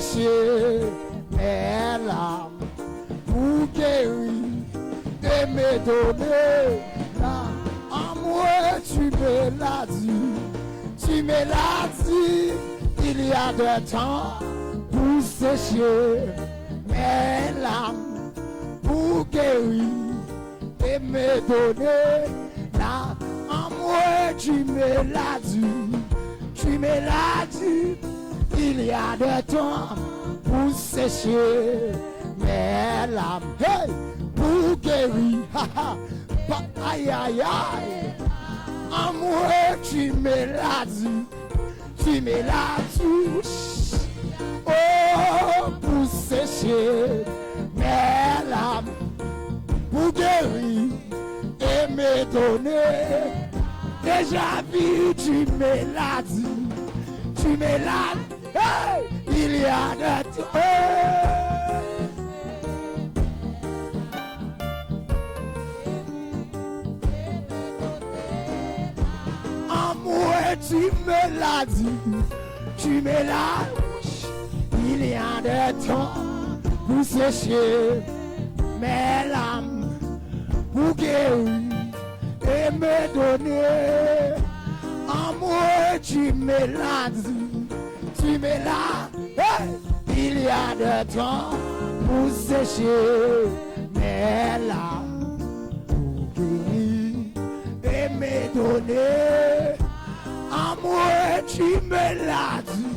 sécher mes larmes pour guérir et me donner en moi. Tu me l'as dit, tu me l'as dit, il y a des temps pour sécher mes larmes pour guérir et me donner en moi. Tu me l'as dit, tu me l'as dit, il y a des temps pour sécher mes larmes, hey, pour guérir, aïe aïe aïe, en moi tu me l'as dit, tu me l'as dit, oh, pour sécher mes larmes, pour guérir et me donner, déjà vu, tu me l'as dit, tu me l'as dit. Hey, il y a de tout. En moi, tu me l'as dit, tu me l'as dit. Il y a de temps pour sécher mes larmes, pour guérir et me donner. En moi, tu me l'as dit. Tu me l'as, hey, il y a de temps pour sécher mes larmes, pour guérir et me donner. En moi, tu me l'as dit,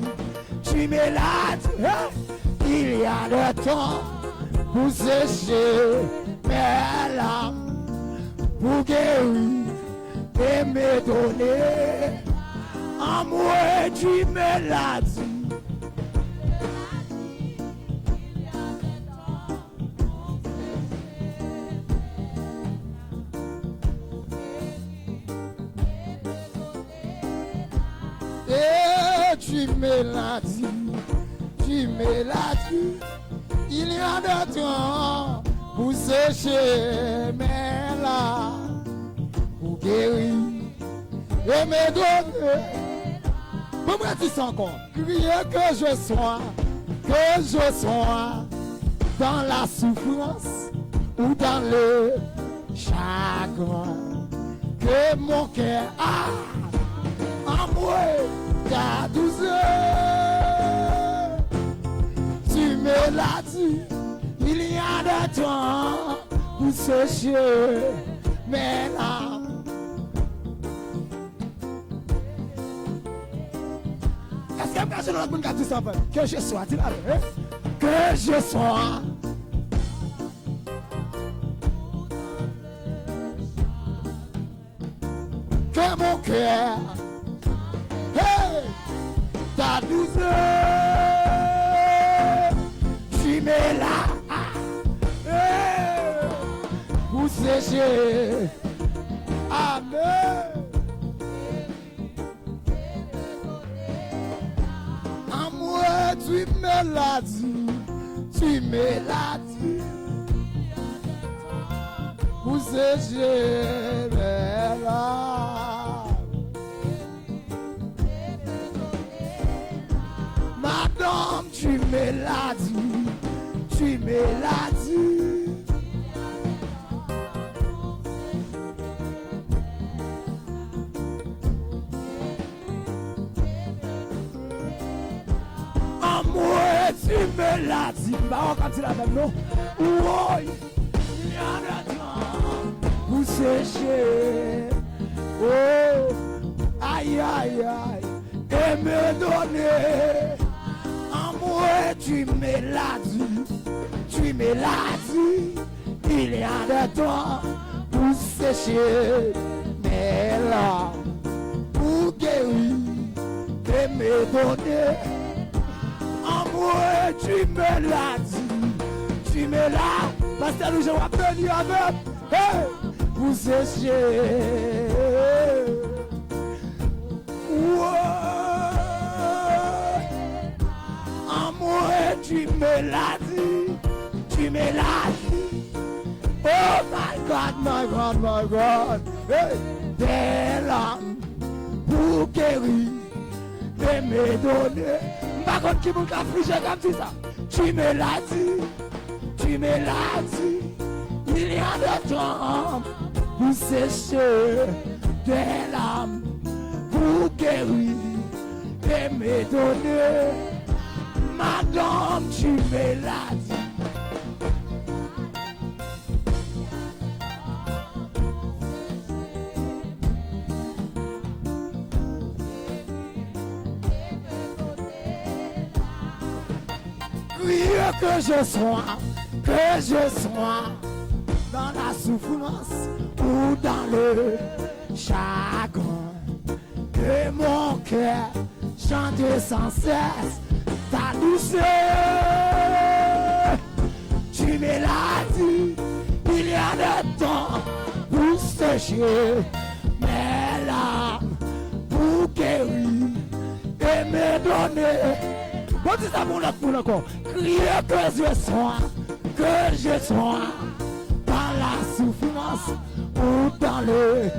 tu me l'as dit, hey, il y a de temps pour sécher mes larmes, pour guérir et me donner. En moi, tu me l'as dit. Et tu me l'as dit, tu me l'as dit. Il y a de temps pour sécher mes larmes, pour guérir et me donner. Comment tu sens encore? Crier que je sois dans la souffrance ou dans le chagrin, que mon cœur a en moi ta douceur. Tu me l'as dit, il y a de temps pour sécher mes larmes. Que je sois, que je sois. Que mon cœur, hey, ta douceur, tu m'es là, hey, pour sécher. Amen. Tu me l'as dit, tu me l'as dit, pour sécher mes larmes. Madame, tu me l'as dit, tu me l'as dit. Tu me l'as dit, bah quand tu l'as même non, oui, il y a un temps pour sécher, oh, aïe aïe aïe, et me donner, en moi tu me l'as dit, tu me l'as dit, il y a des temps pour sécher mes larmes, pour guérir et me donner. En moi, tu me l'as dit, tu me l'as, parce que nous j'aurais béni avec, hey, vous sécher. En moi, tu me l'as dit, tu me l'as dit. Oh my God, my God, my God, hey, des larmes pour guérir et me donner. Par contre, qui vous caprichez comme ça? Tu me l'as dit, tu me l'as dit. Il y a de temps pour sécher des larmes, pour guérir et me donner. Madame, tu me l'as dit. Que je sois dans la souffrance ou dans le chagrin, que mon cœur chante sans cesse ta douceur. Tu me l'as dit, il y a le temps pour sécher mes larmes, pour guérir et me donner. Bon, dis ça pour l'autre encore. Crier que je sois dans la souffrance ou dans le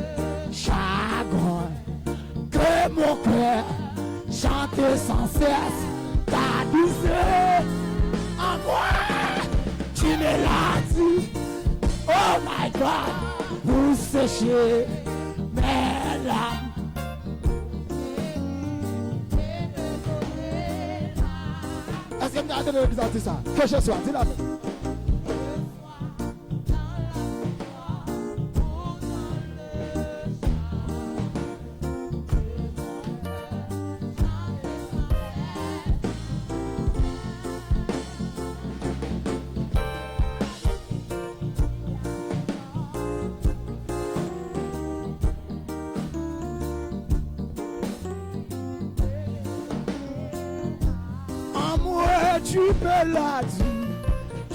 chagrin, que mon cœur chante sans cesse ta douceur en moi. Tu me l'as dit, oh my God, vous séchez mes larmes. Est-ce que vous avez entendu ça? Que je sois, dis-la.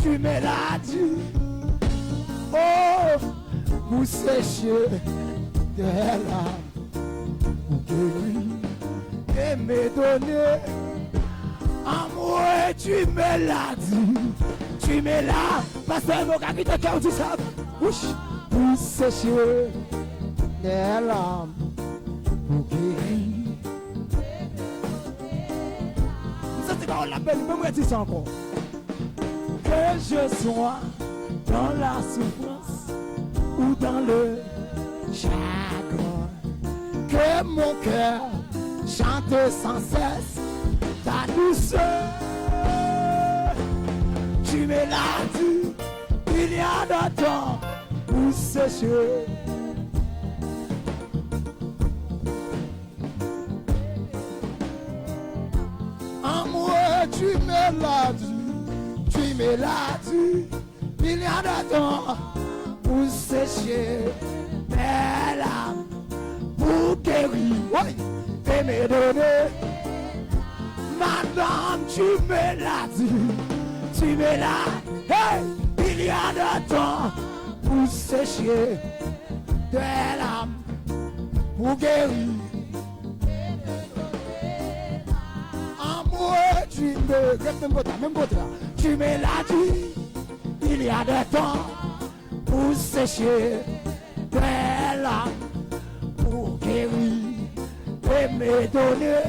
Tu me l'as dit, oh, vous séchez des larmes, vous guérir et me donner. Amour, tu me l'as dit, tu me l'as, parce que mon gars qui te cœur dit ça, vous séchez des larmes, vous guérir. Ça c'est quand on l'appelle, même moi dis ça encore. Que je sois dans la souffrance ou dans le chagrin, que mon cœur chante sans cesse ta douceur. Tu me l'as dit, il y a de temps pour sécher. Amour, tu me l'as dit. Tu me l'as dit, il y a de temps pour sécher mes larmes, pour guérir et me donner. Madame, tu me l'as dit, tu me l'as, hey, il y a de temps pour sécher des larmes, pour guérir. Amour, tu me l'as dit. Tu me l'as dit, il y a des temps pour sécher des larmes, pour guérir et me donner.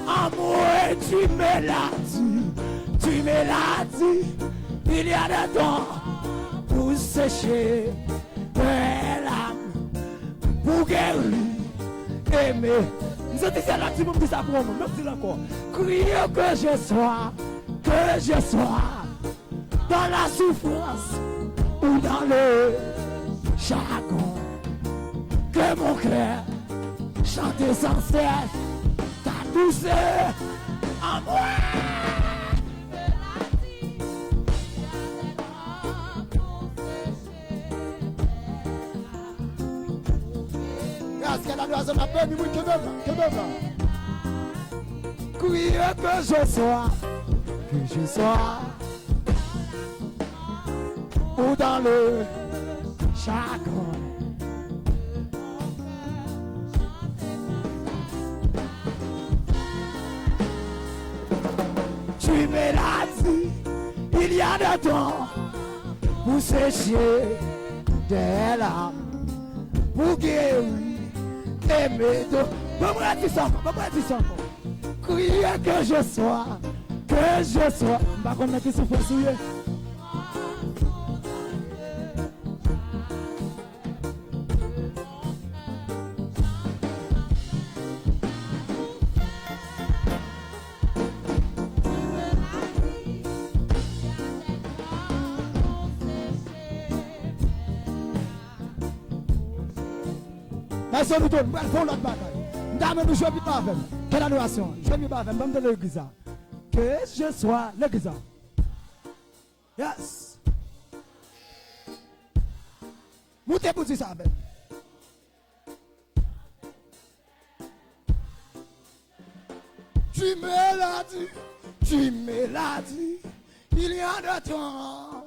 Amour, tu me l'as dit, il y a des temps pour sécher des larmes, pour guérir et me. Nous sommes ici là, tu me dis ça pour moi, même si encore. Crier que je sois dans la souffrance ou dans le chagrin, que mon cœur chante sans cesse ta douceur en moi. Est-ce qu'elle a dit à son appel, que même là. Crier que je sois ou dans le chagrin, tu me l'as dit, il y a des temps pour sécher des larmes, pour guérir et me donner. Maman dit ça encore. crier que je sois. Par contre, qui souffre souillé. Mais c'est nous tous, nous allons faire l'autre bataille. Nous jouons plus pas avec. Quelle adoration? Je ne vais pas avec. Je vais me l'église. Que je sois l'église. Yes. Moutez pour dire ça avec. Tu me l'as dit, il y a de temps.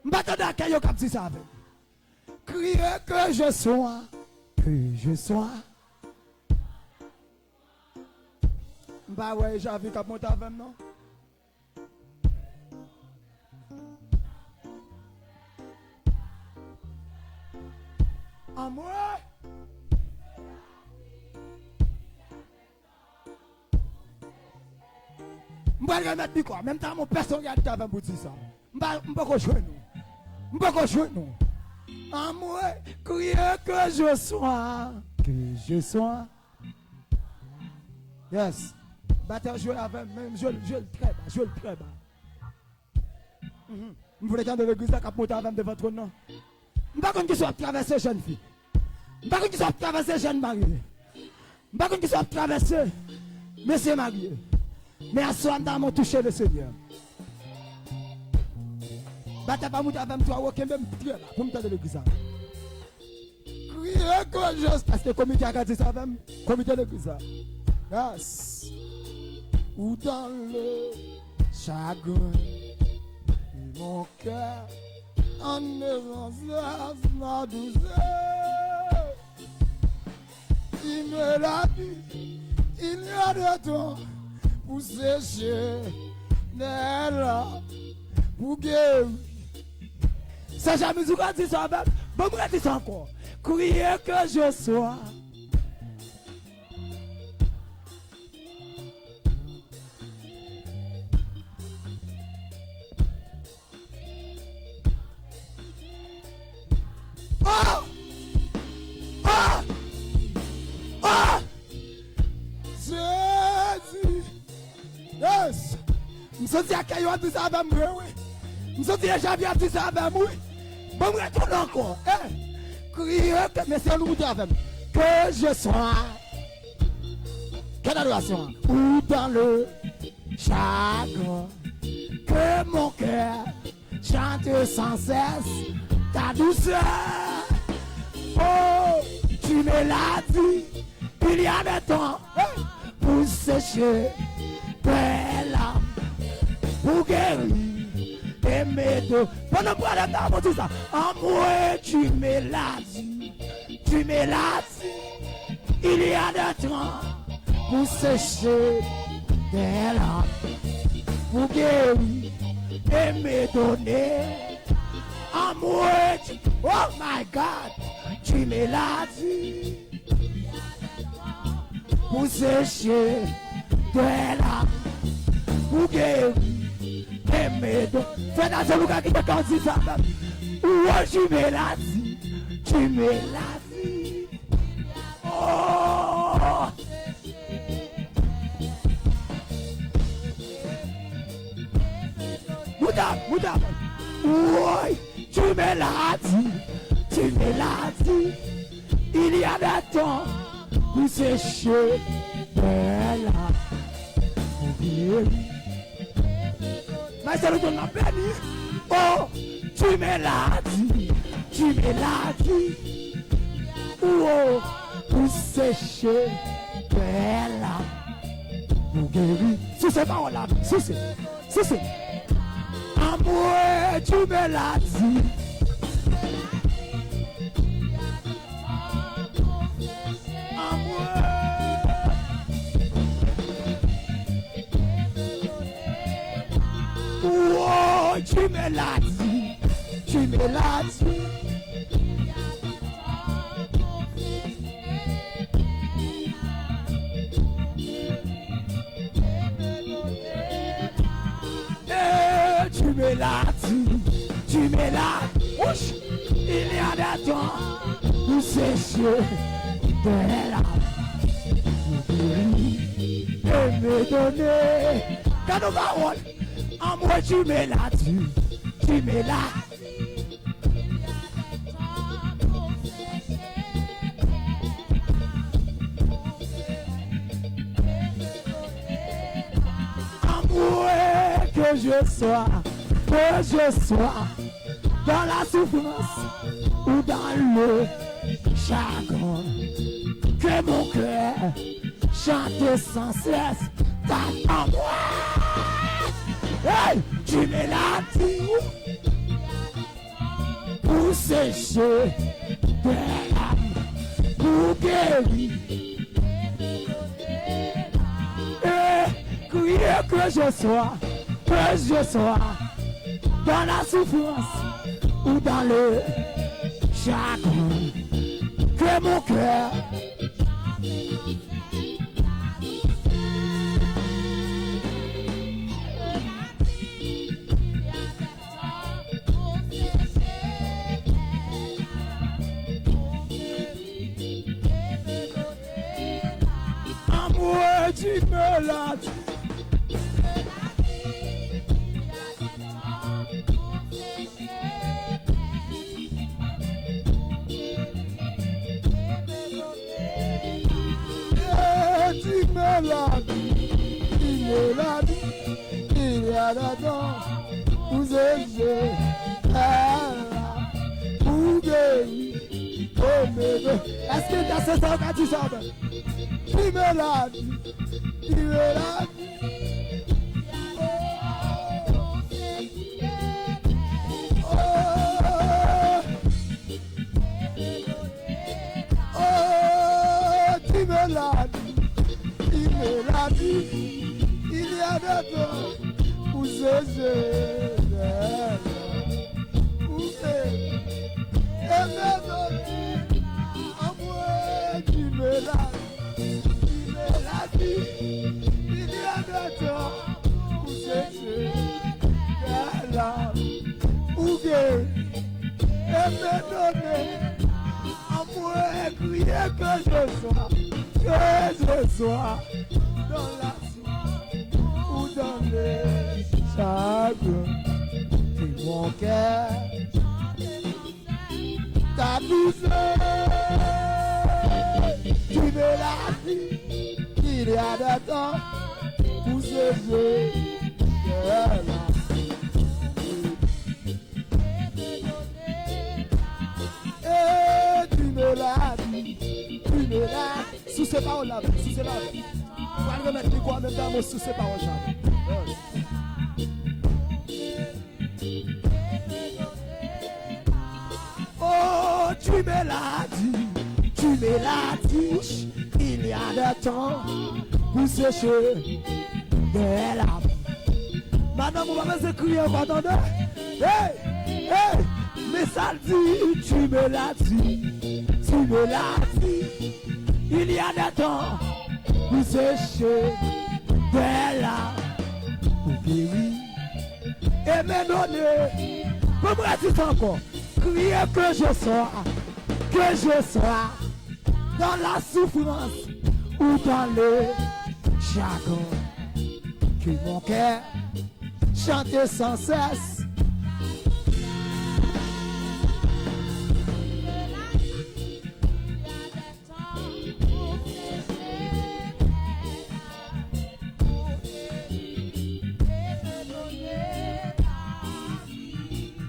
M'attendais à qu'il y ait dit ça avec. Crier que je sois. Bah ouais, j'avais qu'à monter avec non. À moi. Je vais remettre du quoi. Même temps, mon personnalité avec vous dire ça. Je ne peux pas jouer nous. À moi, crier que je sois. Yes. Batteur jouer avec même je le très bas. Je voulais dire de l'église à monter avec devant votre nom. Je ne sais pas qui soit traversé jeune fille. Je ne sais pas qui soit traversé jeune marié. Je ne sais pas qui soit traversé monsieur marié. Mais à ce moment-là, on touché le Seigneur. Batteur pas monter avec toi, ok, même très là, pour me de l'église. Crier que je sois. Parce que le comité a dit ça même. Comité de l'église. Yes. Ou dans le chagrin, mon cœur en errance, ma douceur. Il me l'a dit, il y a de temps pour sécher les larmes, pour guérir. C'est jamais ce qu'on dit ça, même. Bon, on dit ça encore. Crier que je sois. Yes. Je dis à Kayo a dit ça avec moi. Je dis à Javier a dit ça avec moi. Bon, je retourne encore. Crier que monsieur nous dit avec moi. Que je sois. Quelle adoration. Ou dans le chagrin. Que mon cœur chante sans cesse ta douceur. Oh, tu me l'as dit. Il y a des temps pour sécher tes larmes, pour guérir tes médots. Pendant que je parle de ça, en moi tu me l'as dit. Il y a des temps pour sécher tes larmes, pour guérir et me donner. En moi tu, oh my God, tu me l'as dit. Pour sécher tes larmes, pour guérir tes médots. Fais dans ce lugar qui te dit ça. Oh, tu me l'as dit. Oh. Moudab. Oui, tu me l'as dit. Il y a des temps pour sécher tes larmes, pour guérir. Mais c'est le ton béni. Oh, tu me l'as dit. Oh, pour sécher tes larmes, pour guérir. Si c'est pas là, si c'est. Amour, tu me l'as dit. Oh, tu me l'as dit. mélodies, tu mélodies. Ouch, il y a des temps pour sécher des larmes, pour guérir et me donner. Quand nous parlons, en moi tu mélodies, tu mélodies. Que je sois dans la souffrance ou dans le chagrin, que mon cœur chante sans cesse ta en moi. Hey, tu m'es là pour sécher tes larmes, pour guérir. Et crier que je sois dans la souffrance ou dans le chagrin, que mon cœur amour, tu me l'as dit. Il y a là-dedans, vous aimez, vous guérir, est-ce que dans ce temps quand tu sors, tu me l'as dit, tu me l'as dit. Tu me l'as dit. Il y a des temps où c'est où c'est et maintenant amour tu me l'as dit. Il y a des temps où c'est où c'est et maintenant amour crier que je sois dans la soupe ou dans le chagrin, et mon cœur, ta douceur, tu me l'as dit, il y a des temps pour ce jeu de la et tu me l'as dit, sous ces paroles-là, sous ces paroles. On va remettre les quoi même dans sous ces paroles-là. Oh, tu me l'as dit, il y a des temps pour sécher des larmes. Maintenant, on va me crier, vous entendez? Hey, hey, mais ça dit, tu me l'as dit, il y a des temps pour sécher des larmes, pour guérir et me donner. Comment dis-tu encore? Crier que je sois dans la souffrance ou dans le chagrin, que mon cœur chante sans cesse.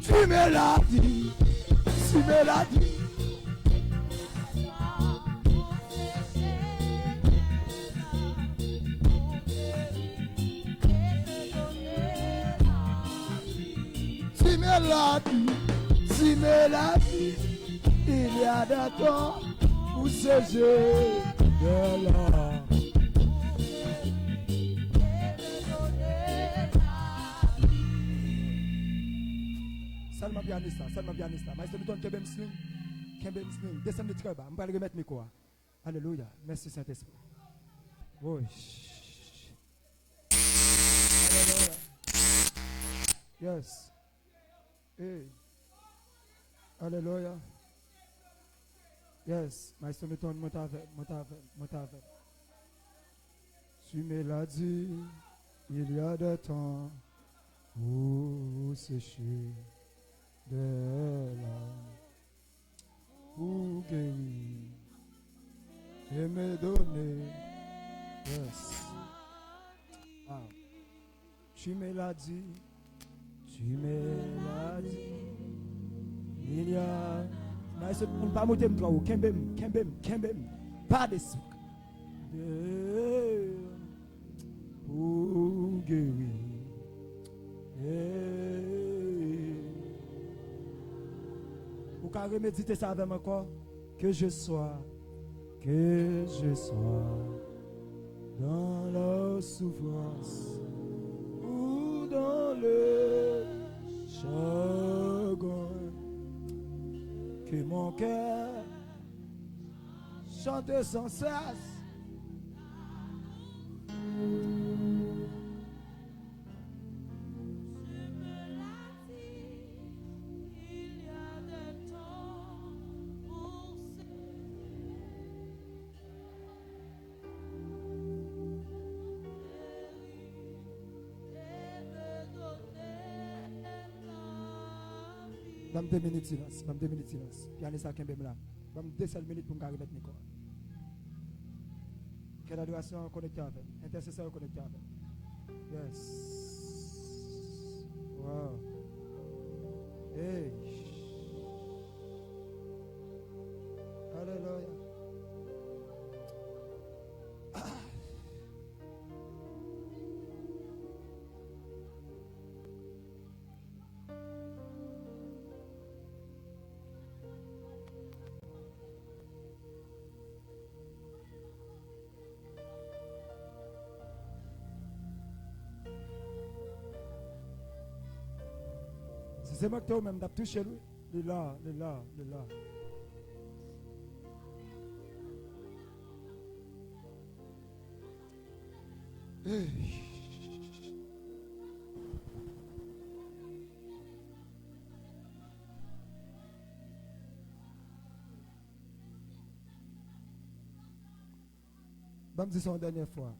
Tu me l'as dit, tu me l'as dit. Tu me l'as dit, il y a des temps où ce jeu de l'or. Salma pianista. Maestro Luton Kebem Swing. Descends le très bas. Je vais remettre mes quoi. Alléluia. Merci Saint-Esprit. Oui. Alléluia. Yes. Hey. Alléluia. Yes, maestro, me tourne, m'tave. Tu me l'as dit, il y a des temps où sécher des larmes, pour guérir et me donner. Yes. Ah. Tu me l'as dit, il y a. Maestro, on ne pas monter me trop, kembem, pas de souk. Pour guérir. Vous pouvez méditer ça avec moi encore. Que je sois dans la souffrance ou dans le chagrin, que mon cœur chante sans cesse. Bam 2 minutes silence. Pianiste à Kembem là. Bam 2 seules minutes pour me remettre Nico. Quelle adoration connectée avec. Intercesseur connecté avec. Yes. Wow. Hey. Alléluia. C'est moi qui t'ai même touché lui. Il est là. Hey. Bam dit son dernière fois.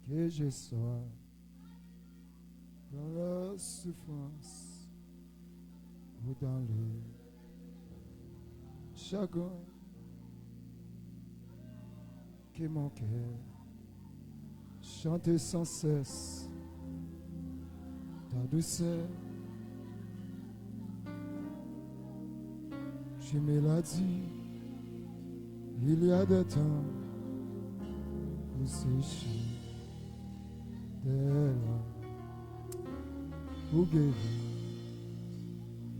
Que je sois dans la souffrance ou dans le chagrin, que mon cœur chante sans cesse ta douceur. Tu me l'as dit, il y a des temps où sécher des larmes, pour guérir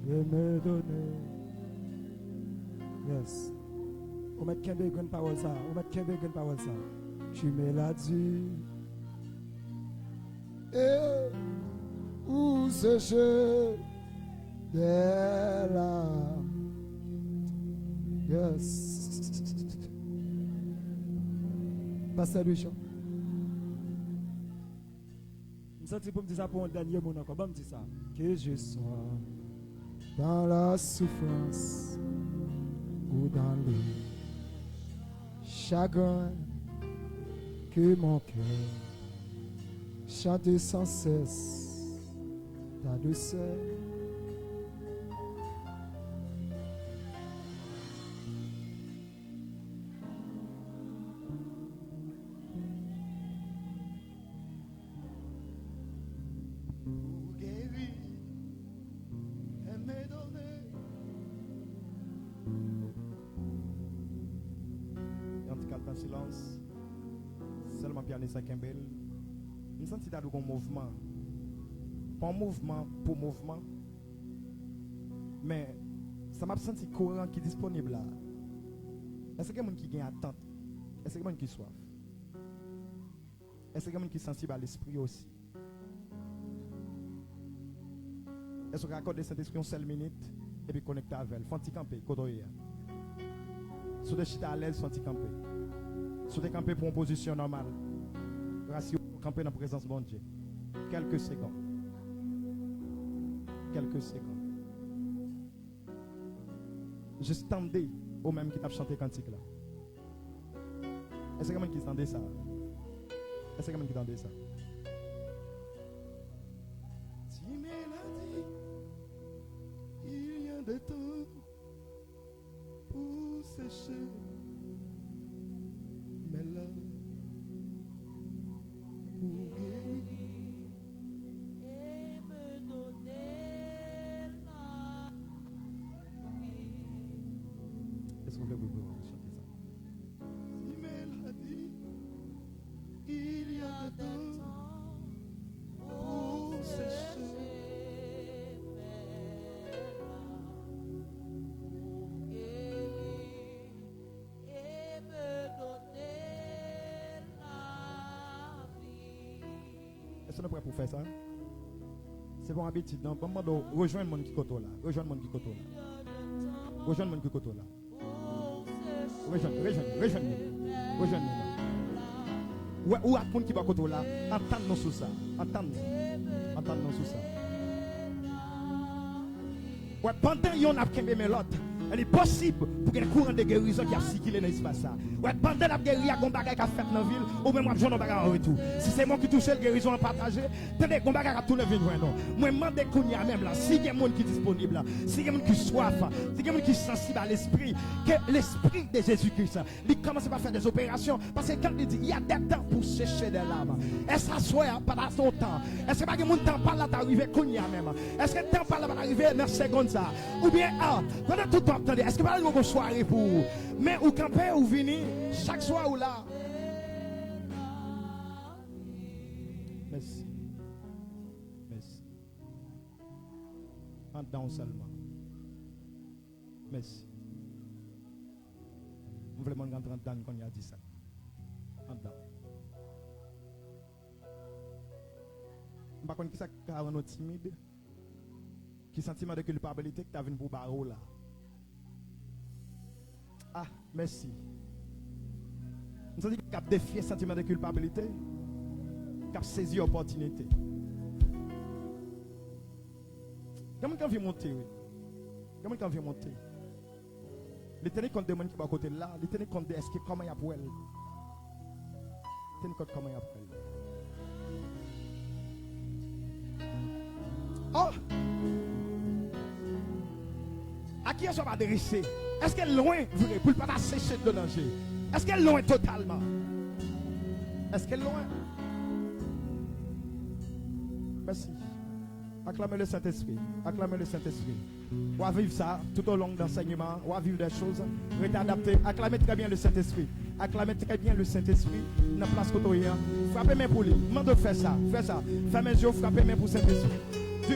et me donner. Yes. On met qu'un grande parole ça. Tu me l'as dit. Et où sécher des larmes. Yes. Pasteur Richard. Je me sens pour me dire ça pour un dernier mot encore. Bon, me dire ça. Que je sois dans la souffrance ou dans le chagrin, que mon cœur chante sans cesse ta douceur. Silence, seulement pianiste à Kembel. Je sens que c'est un mouvement, pas un mouvement pour mouvement, mais ça m'a senti courant qui est disponible là. Est-ce qu'il y a quelqu'un qui gagne attente? Est-ce qu'il y a quelqu'un qui soif? Est-ce qu'il y a quelqu'un qui est sensible à l'esprit aussi? Est-ce qu'on accorde Saint-Esprit une seule minute et puis connecter avec elle? Faut-il camper? Si vous êtes à l'aise, faut-il camper? Si vous êtes campé pour une position normale, rassurez vous camper dans la présence de Dieu. Quelques secondes. Juste tendez au même qui t'a chanté cantique là. Est-ce que quelqu'un qui entendait ça? Est-ce que quelqu'un qui entendait ça? Si mélodie, il y a de temps pour sécher mes larmes, pour guérir. Et me donner la vie. Est-ce que vous voulez chanter ça? Si mélodie, il y a de temps pour sécher. Est-ce qu'on est prêt pour faire ça? C'est bon habitude. Non, bon, rejoindre le monde qui côté là. Rejoindre le monde qui côté là. Rejoindre le monde qui côté là. Rejoindre. Ou à tout le monde qui va côté là. Entendre-nous sur ça. Entendre-nous sur ça. Ouais, pendant qu'on a qu'un l'autre, il est possible pour qu'il y ait un courant de guérison qui a circulé dans l'espace. Ouais, pendant la guérison, il y a un bagage qui a fait dans la ville, ou même un bagage en retour. Si c'est moi qui touche la guérison à partager, tenez, un bagage à tout le monde. Moi, je demande qu'on y a même là, si il y a un monde qui est disponible là, si il y a un monde qui soif, si il y a un monde qui est sensible à l'esprit, que l'esprit de Jésus-Christ, il commence à faire des opérations. Parce que quand il dit, il y a des temps pour sécher des larmes. Est-ce que ça soit pendant son temps? Est-ce que pas que mon temps par là d'arriver qu'on y a même? Est-ce que le temps par là va arriver dans seconde ça? Ou bien, pendant tout le temps, attendez, est-ce que pas une soirée pour vous? Mais ou camper ou venir chaque soir ou là? Merci. En dedans seulement. Merci. Vous voulez rentrer en dedans quand il a dit ça? En dedans. Par contre, qui ça qui rend timide? Qui sentiment de culpabilité que tu as venu pour barreau là? Ah, merci. Nous avons dit qu'il a défié le sentiment de culpabilité, qu'il a saisi l'opportunité. Comment qu'on vient monter? Comment qu'on vient monter? L'éternel compte des gens qui sont à côté là, l'éternel compte de est-ce que comment il y a pour elle? L'éternel compte comment il y a pour elle. Oh! À qui est-ce qu'on va adresser? Est-ce qu'elle est loin, vrai, pour ne pas sécher de danger? Est-ce qu'elle est loin totalement? Est-ce qu'elle est loin? Merci. Acclamez le Saint-Esprit. Acclamez le Saint-Esprit. On va vivre ça tout au long de l'enseignement. On va vivre des choses. Restez adaptés. Acclamez très bien le Saint-Esprit. Acclamez très bien le Saint-Esprit. Dans la place côté. Frappez main pour lui. Demande faire ça. Fais ça. Fermez les yeux. Frappez main pour le Saint-Esprit.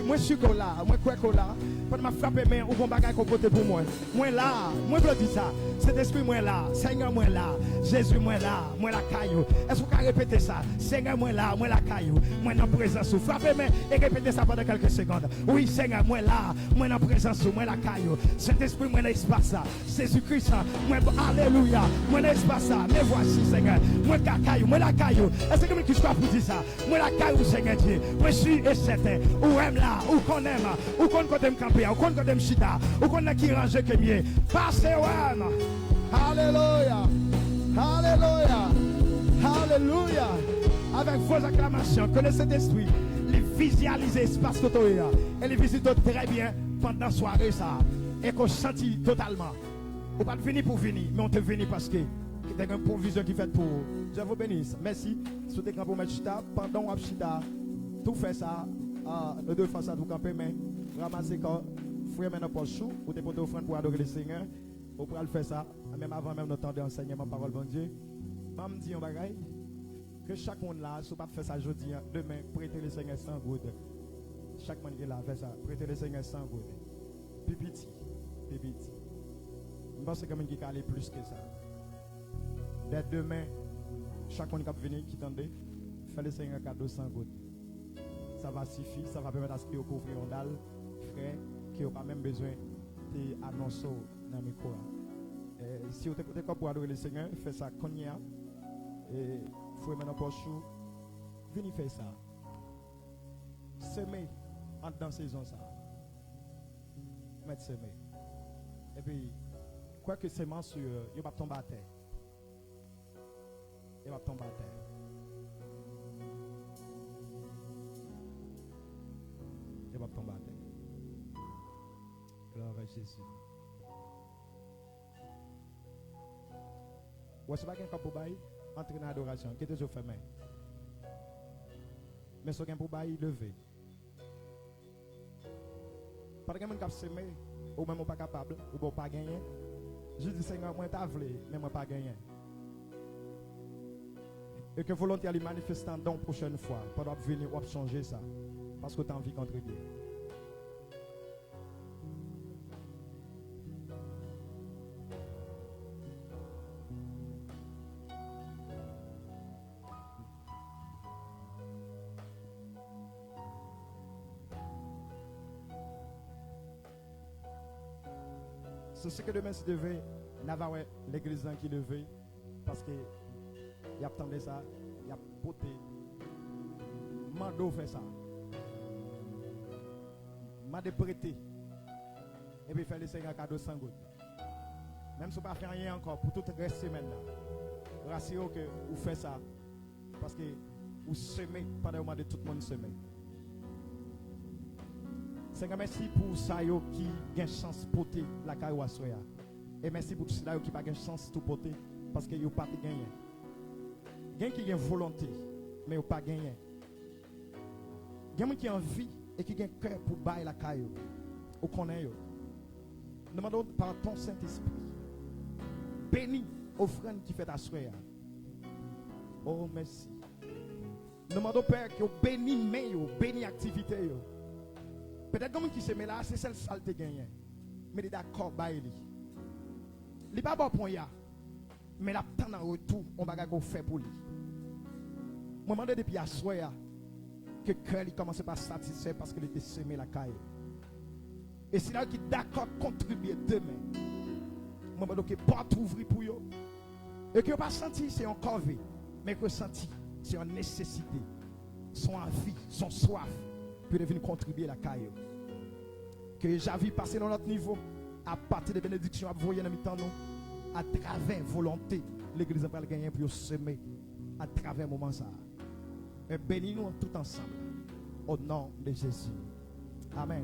Moi je suis là. Moi quoi là. Pendant que je frappe main, ou bon bagage qu'on côté pour moi. Moi là, moi je dis ça. Cet esprit moi là, Seigneur moi là, Jésus moi là, moi la caillou. Est-ce que vous pouvez répéter ça? Seigneur moi là, moi la caillou, moi dans présence. Frappez main et répétez ça pendant quelques secondes. Oui Seigneur moi là, moi dans présence, moi la caillou. Cet esprit moi dans l'espace ça. Jésus-Christ, moi alléluia, moi dans l'espace ça. Mais voici Seigneur, moi la caillou, moi la caillou. Est-ce que quelqu'un qui soit pour dire ça? Moi la caillou Seigneur Dieu. Moi je suis certain. Ou aime là, ou qu'on aime, ou qu'on côté me camper. Ou qu'on côté me chita, ou qu'on a qui range que mieux. Passez ouais. Alléluia. Alléluia. Alléluia. Avec vos acclamations, connaissez cet esprit, les visualisez l'espace que tu as et les visitez très bien pendant la soirée ça. Et qu'on sentit totalement. On pas venir pour venir, mais on te venir parce que il y a une provision qui fait pour. Dieu vous bénisse. Merci. Souhaitez qu'on mettre chita pendant on chita. Tout fait ça. Nous devons faire ça tout camper, mais ramasser quand frère maintenant pour chou ou te porter offrande pour adorer le Seigneur. On pourra le faire ça, même avant même notre temps d'enseignement parole bon Dieu. Maman dit un bagaille que chaque monde là, si vous pas faire ça aujourd'hui, demain, prêtez le Seigneur sans goût. Chaque monde qui est là, fait ça, prêtez le Seigneur sans goût. Pipiti. Je pense que quelqu'un qui aller plus que ça. Dès demain, chaque monde qui va venir, qui tendait, fait le Seigneur cadeau sans goût. Ça va suffire, ça va permettre à ce qu'il couvre un dalle, frère, qui n'a pas même besoin d'annoncer dans le micro. Si vous êtes pour adorer le Seigneur, faites ça quand il y a. Et il faut maintenant pour chou. Venez faire ça. Semer en dans saison ça. Mettre semer. Et puis, Quoi que semence, il va tomber à terre. Il va tomber à terre. Il va tomber à terre. Gloire à Jésus. Ou est-ce pas quelqu'un pour bailler? Entrer dans l'adoration. Qui est-ce que fait main? Mais ce qu'on pour bailler, lever. Pas de quelqu'un qui a semé, ou même pas capable, ou pas gagner. Je dis Seigneur, moi t'as voulu, mais moi pas gagné. Et que volonté aller manifester dans prochaine fois, pendant venir ou changer ça, parce que tu as envie de contribuer. C'est ce que demain si devait n'avoir l'église qui devait parce que il y a attendu ça, il y a poté. Mando fait ça. M'a prêté. Et puis faire le Seigneur cadeau sans goutte. Même si vous ne faites rien encore pour toute la semaine là. Rassurez-vous que vous faites ça parce que vous semez pendant le moment de tout le monde semer. Seigneur, merci pour ça qui a une chance de porter la carrière à soya. Et merci pour tout cela qui n'a pas de chance de porter parce que vous n'avez pas gagné. Il y a qui a une volonté, mais vous n'avez pas gagné. Il y a qui a envie et qui a un cœur pour bailler la carrière. Vous connaissez. Demandons par ton Saint-Esprit. Bénis l'offrande qui fait ta soya. Oh, merci. Demandons Père que vous bénis mes, bénis l'activité. Peut-être que qui se met là, c'est celle saleté gagné. Mais il est d'accord, il n'est pas bon pour ya. Mais la temps en retour, on va faire pour lui. Je me demande depuis à soir que le cœur commence à satisfaire parce qu'il était semé la caille. Et c'est là qu'il est d'accord contribuer demain. Je me demande que porte ouvrir pour eux. Et que pas senti c'est encore vie, mais que senti c'est une nécessité. Son envie, son soif. Puis venir contribuer à la caille. Que j'avais passé dans notre niveau à partir des bénédictions à voyer dans mi-temps nous à travers volonté l'église va gagner pour semer à travers moment ça. Et bénis-nous tout ensemble au nom de Jésus. Amen.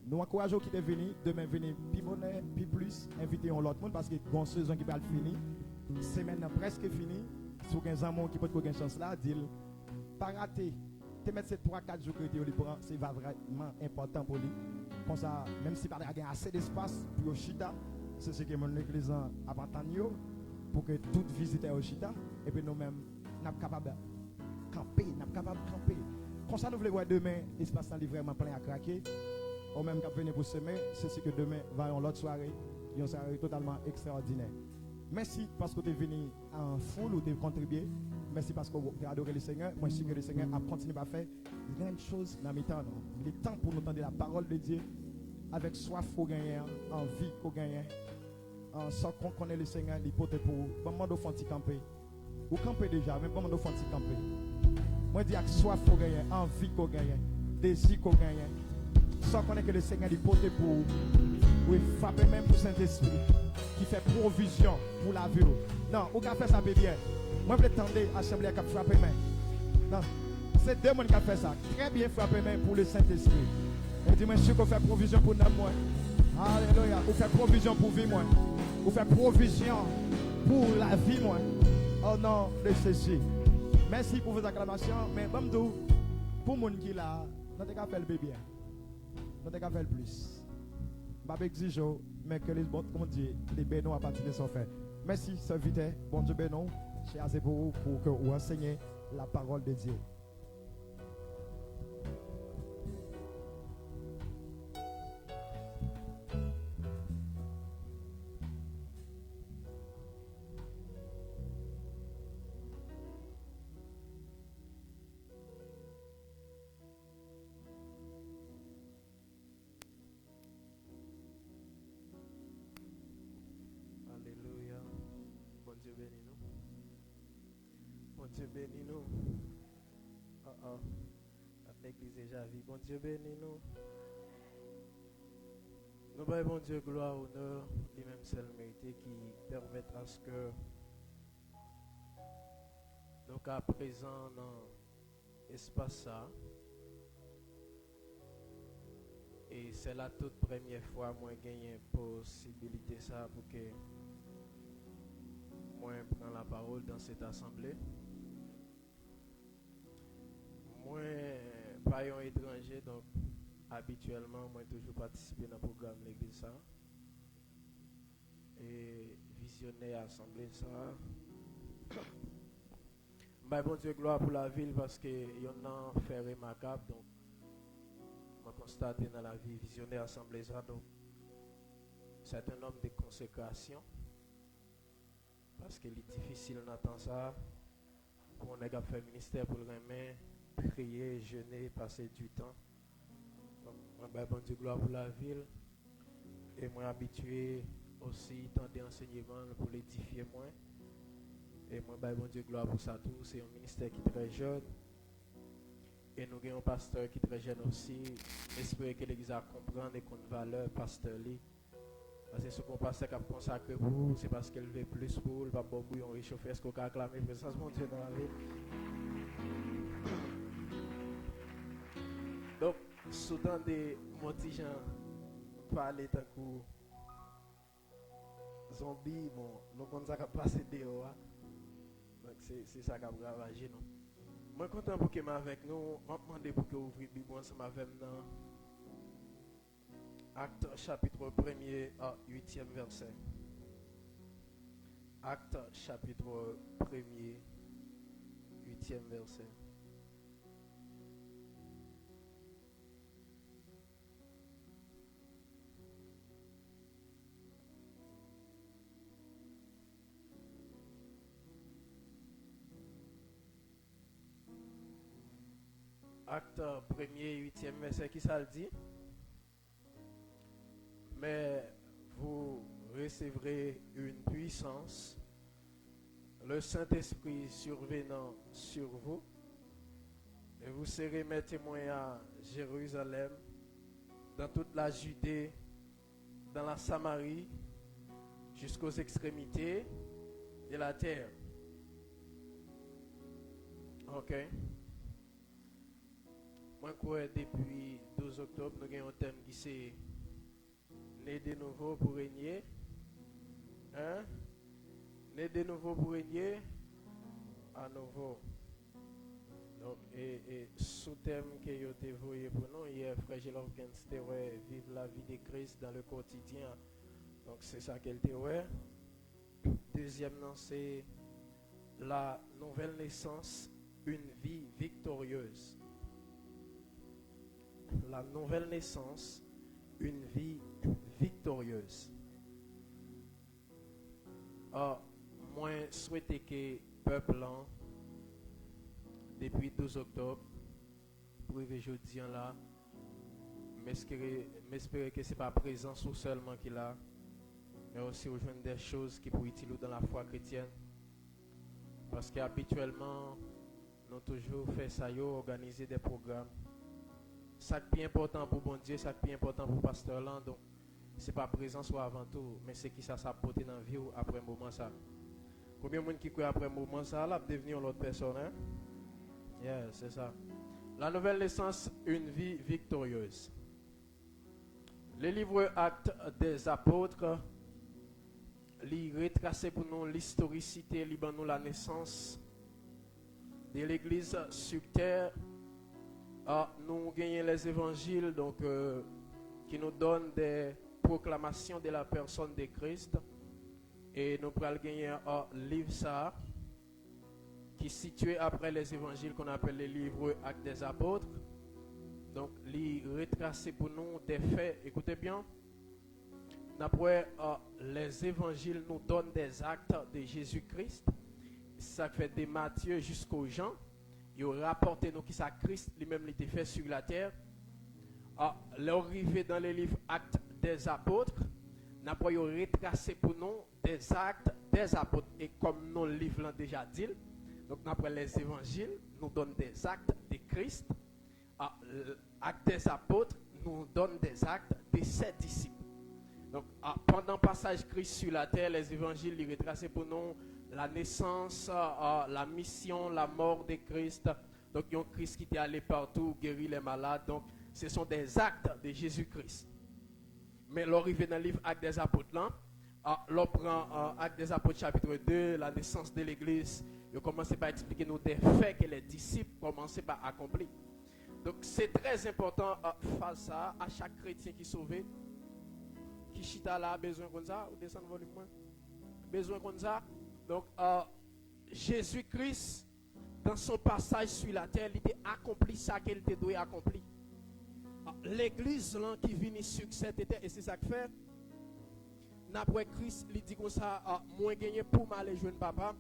Nous encourageons qui est venu demain venir plus bonheur, plus plus inviter l'autre monde parce que bon saison qui va finir. Semaine presque finie. Si vous avez un amour qui peut avoir une chance là, dis pas rater. Te mettre ces 3-4 jours que tu prends, c'est vraiment important pour lui. Comme ça, même si il y a assez d'espace pour Oshita, c'est ce que mon église a entendu pour que toute visite est Oshita. Et puis nous-mêmes, nous sommes capables de camper, nous sommes capables de camper. Comme ça, nous voulons voir demain, l'espace est vraiment plein à craquer. Ou même quand venir pour semer, c'est ce que demain va en l'autre soirée, une soirée totalement extraordinaire. Merci parce que tu es venu en foule ou tu as contribué. Merci parce que vous avez adoré le Seigneur. Moi, je sais que le Seigneur a continué à faire grandes choses dans mes temps. Il est temps pour nous entendre la parole de Dieu avec soif qu'on gagne, envie qu'on gagne. Sans qu'on connaisse le Seigneur, il peut pour vous. Maman de Fanti camper. Vous campez déjà, mais maman de Fanti camper. Moi, je dis avec soif qu'on gagne, envie qu'on gagne, désir qu'on gagne. Sans connaître que le Seigneur, il peut pour vous. Oui, frapper même pour Saint-Esprit qui fait provision pour la vie. Non, vous avez fait ça bien. Moi, je tendre l'assemblée qui a frappé main. Non, c'est deux personnes qui ont fait ça. Très bien frappé main pour le Saint-Esprit. Et dis-moi, je suis qu'on fait provision pour nous. Alléluia. Vous faites provision pour vie, moi. Vous faites provision pour la vie, moi. Au nom de Jésus. Merci pour vos acclamations. Mais bon, pour les gens qui sont là, nous avons fait le bébé. Nous avons fait le plus. Je ne vais pas exiger, mais que les bonnes, comme on dit, les bénons à partir de son fait. Merci, serviteur. Bon Dieu bénon. J'ai assez pour vous pour que vous enseignez la parole de Dieu. Alléluia. Bon Dieu bénis nous. Bon Dieu bénis nous. L'église est déjà vie. Bon Dieu bénis nous. Nous voyons bon Dieu, gloire, honneur, lui-même seul mérité qui permettent à ce que nous cas présents dans l'espace ça. Et c'est la toute première fois que moi gagné possibilité ça pour que moi prenne la parole dans cette assemblée. Moi pas un étranger donc habituellement moi toujours participer dans le programme l'église ça et visionner assemblée ça. Bah bon Dieu gloire pour la ville parce que y en a fait remarquable donc on constate dans la vie visionnaire assemblée ça donc c'est un homme de consécration parce qu'il est difficile d'entendre ça pour on a fait ministère pour le remettre prier jeûner passer du temps donc bah bon Dieu gloire pour la ville et moi habitué aussi tant d'enseignements pour l'édifier moi. Et moi, bon Dieu, gloire pour ça tout. C'est un ministère qui est très jeune. Et nous avons un pasteur qui est très jeune aussi. J'espère que l'Église a compris et qu'on valeur pasteur. Parce que ce qu'on pasteur qui a consacré pour vous, c'est parce qu'elle veut plus pour vous. Pas bon bouillon réchauffé. Est-ce qu'on a acclamé présence mon Dieu dans la vie? Donc, soudain des motigens parler d'un coup. Zombie, bon, nous avons passé dehors. Donc c'est ça qui a ravagé nous. Moi content pour que m'avez avec nous, on demande pour que ouvrir Bible ensemble avec nous. Acte chapitre 1er à 8e verset. Acte chapitre 1er 8e verset. Acte 1er, 8e verset, qui ça le dit? Mais vous recevrez une puissance, le Saint-Esprit survenant sur vous, et vous serez mes témoins à Jérusalem, dans toute la Judée, dans la Samarie, jusqu'aux extrémités de la terre. Ok. Moi, depuis 12 octobre, nous avons un thème qui c'est né de nouveau pour régner. Hein? Né de nouveau pour régner à nouveau. Donc, et sous-thème que vous avez voyé pour nous, hier, Frère Gélov c'était vivre la vie de Christ dans le quotidien. Donc, c'est ça qu'elle était. Deuxièmement, c'est la nouvelle naissance, une vie victorieuse. La nouvelle naissance, une vie victorieuse. Moi, souhaite que le peuple, depuis 12 octobre, pour arriver jeudi là, m'espérer que ce n'est pas présence ou seulement qu'il a, mais aussi rejoindre des choses qui pourraient utiliser dans la foi chrétienne. Parce qu'habituellement, nous avons toujours fait ça, organiser des programmes. Ça qui est important pour bon Dieu, ça qui est important pour pasteur là, donc c'est pas présence ou avant tout, mais c'est qui ça porté dans la vie ou après un moment ça. Combien de monde qui croit après un moment ça là devenir l'autre personne hein? Yeah, c'est ça. La nouvelle naissance, une vie victorieuse. Le livre Actes des Apôtres, il retrace pour nous l'historicité, il nous la naissance de l'Église sur terre. Nous gagnons les évangiles donc, qui nous donnent des proclamations de la personne de Christ. Et nous pourrons gagner un livre ça, qui est situé après les évangiles qu'on appelle les livres Actes des Apôtres. Donc, il retrace pour nous des faits. Écoutez bien. Après, les évangiles nous donnent des actes de Jésus-Christ. Ça fait de Matthieu jusqu'aux Jean. Il a rapporté nous qui ça Christ lui-même l'était fait sur la terre. L'arrivée dans les livres Actes des Apôtres, n'a pas retracé pour nous des actes des apôtres. Et comme nous le livre l'a déjà dit, donc après les évangiles, nous donne des actes de Christ. Actes des apôtres nous donne des actes de ses disciples. Donc, pendant le passage Christ sur la terre, les évangiles ils retracent pour nous la naissance, la mission, la mort de Christ. Donc, il y a un Christ qui était allé partout, guérir les malades. Donc, ce sont des actes de Jésus-Christ. Mais l'arrivée dans le livre Actes des Apôtres, là, l'on prend Actes des Apôtres chapitre 2, la naissance de l'Église. Il commence par expliquer nous des faits que les disciples commençaient par accomplir. Donc, c'est très important face à chaque chrétien qui est sauvé. Qui chita là, besoin comme ça, ou descendre volume moins. Besoin comme ça. Donc, Jésus-Christ, dans son passage sur la terre, il a accompli ça qu'il devait accomplir. L'église là, qui vient succéder, et c'est ça que fait. Après Christ, il dit comme ça, moi gagné pour m'aller jeune papa.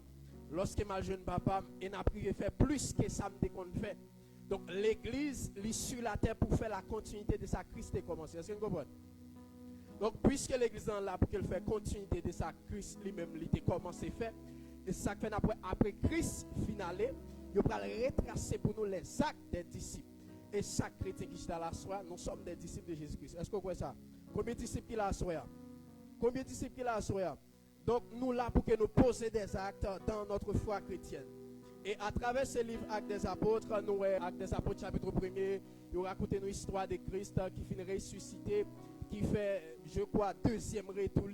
Lorsque ma jeune papa, et n'a prié faire plus que ça me qu'on fait. Donc l'église, il est sur la terre pour faire la continuité de sa Christ est commencé. Est-ce que vous comprenez? Donc puisque l'église est là pour qu'elle fasse continuité de sa Christ lui-même, il a commencé à faire. Et ça fait après Christ finale, il va retracer pour nous les actes des disciples. Et chaque chrétien qui est à la soie, nous sommes des disciples de Jésus-Christ. Est-ce que vous voyez ça? Combien de disciples il a à la soie? Combien de disciples il a à la soie? Donc nous là pour que nous posions des actes dans notre foi chrétienne. Et à travers ce livre Actes des Apôtres, nous Actes des Apôtres chapitre 1er, il raconte une histoire de Christ qui finit ressuscité, qui fait, je crois, deuxième retour,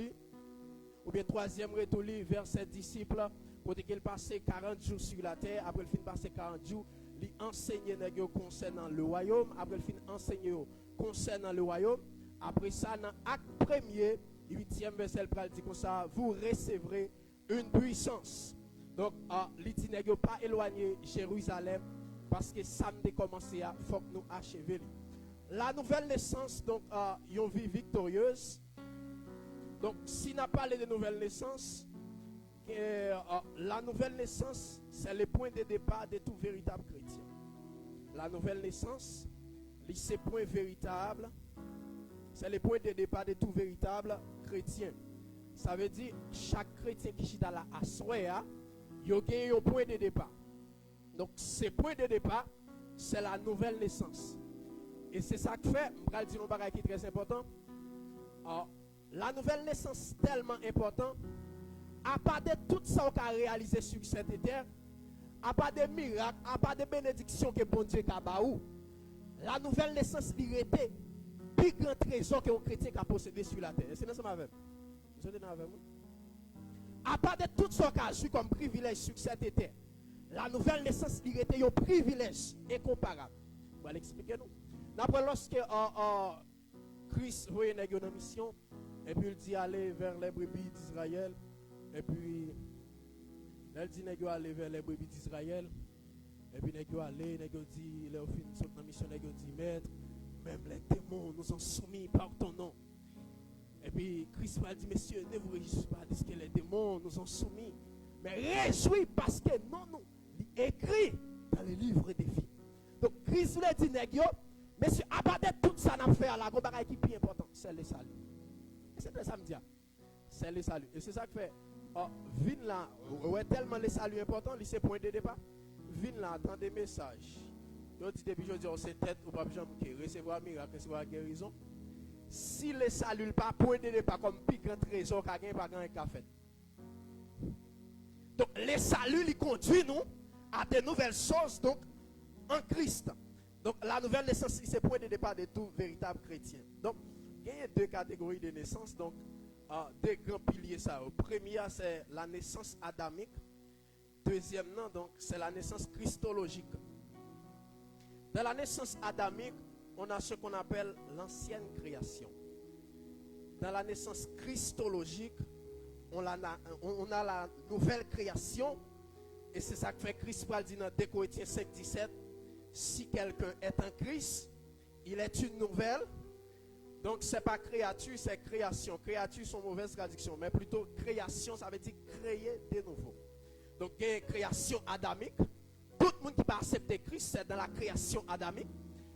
ou bien troisième retour vers ses disciples, pour qu'il passe 40 jours sur la terre, après il finit passer 40 jours, il enseigne concernant le royaume, après il finit enseigner concernant le royaume, après ça, dans Acte 1er, 8e verset, il dit comme ça, vous recevrez une puissance. Donc, il dit ne pas éloigner Jérusalem, parce que samedi commencé à, faut que nous achevions. La nouvelle naissance, donc, une vie victorieuse. Donc, si n'a pas parlé de nouvelle naissance, la nouvelle naissance, c'est le point de départ de tout véritable chrétien. La nouvelle naissance, c'est le point véritable, c'est le point de départ de tout véritable chrétien. Ça veut dire, chaque chrétien qui est dans la assoya, il a un point de départ. Donc, ce point de départ, c'est la nouvelle naissance. Et c'est ça que fait, je vais dire un bagage qui est très important. La nouvelle naissance est tellement importante. À part de tout ça qu'on a réalisé sur cette terre, à part de miracles, à part de bénédictions que bon Dieu a baou, la nouvelle naissance était le plus grand trésor qu'un chrétien a possédé sur la terre. C'est ça ma à part de tout ce qu'on a eu comme privilège sur cette terre, la nouvelle naissance était un privilège incomparable. Je vais l'expliquer nous. D'après lorsque Christ voyait une mission, et puis il dit aller vers les brebis d'Israël, et puis il dit aller vers les brebis d'Israël, et puis il dit, il a fini son mission, il dit, maître, même les démons nous ont soumis par ton nom. Et puis Christ m'a dit, messieurs, ne vous réjouissez pas de ce que les démons nous ont soumis, mais réjouis parce que non, il écrit dans le livre des vies. Donc Christ lui a dit, messieurs, à part de tout ça, on a fait à la grande bagaille qui est plus important, c'est le salut. Et c'est ça que je dis. C'est le salut. Et c'est ça que fait. Vin là, ouais, tellement le salut important, c'est point de départ. Vin là, attend des messages. Je dis depuis aujourd'hui, c'est tête ou pas besoin de recevoir un miracle, recevoir une guérison. Si le salut n'est pas point de départ comme plus grand trésor qu'a gagné, pas grand café. Donc, le salut, il conduit nous à de nouvelles choses, donc, en Christ. Donc, la nouvelle naissance, c'est point de départ de tout véritable chrétien. Donc, il y a deux catégories de naissance, donc, deux grands piliers. Ça. Le premier, c'est la naissance adamique. Deuxièmement, donc, c'est la naissance christologique. Dans la naissance adamique, on a ce qu'on appelle l'ancienne création. Dans la naissance christologique, on a la nouvelle création. Et c'est ça que fait Christ dit dans 2 Corinthiens 5, 17. Si quelqu'un est en Christ, il est une nouvelle. Donc, ce n'est pas créature, c'est création. Créature, c'est une mauvaise traduction. Mais plutôt, création, ça veut dire créer de nouveau. Donc, il y a une création adamique. Tout le monde qui va accepter Christ, c'est dans la création adamique.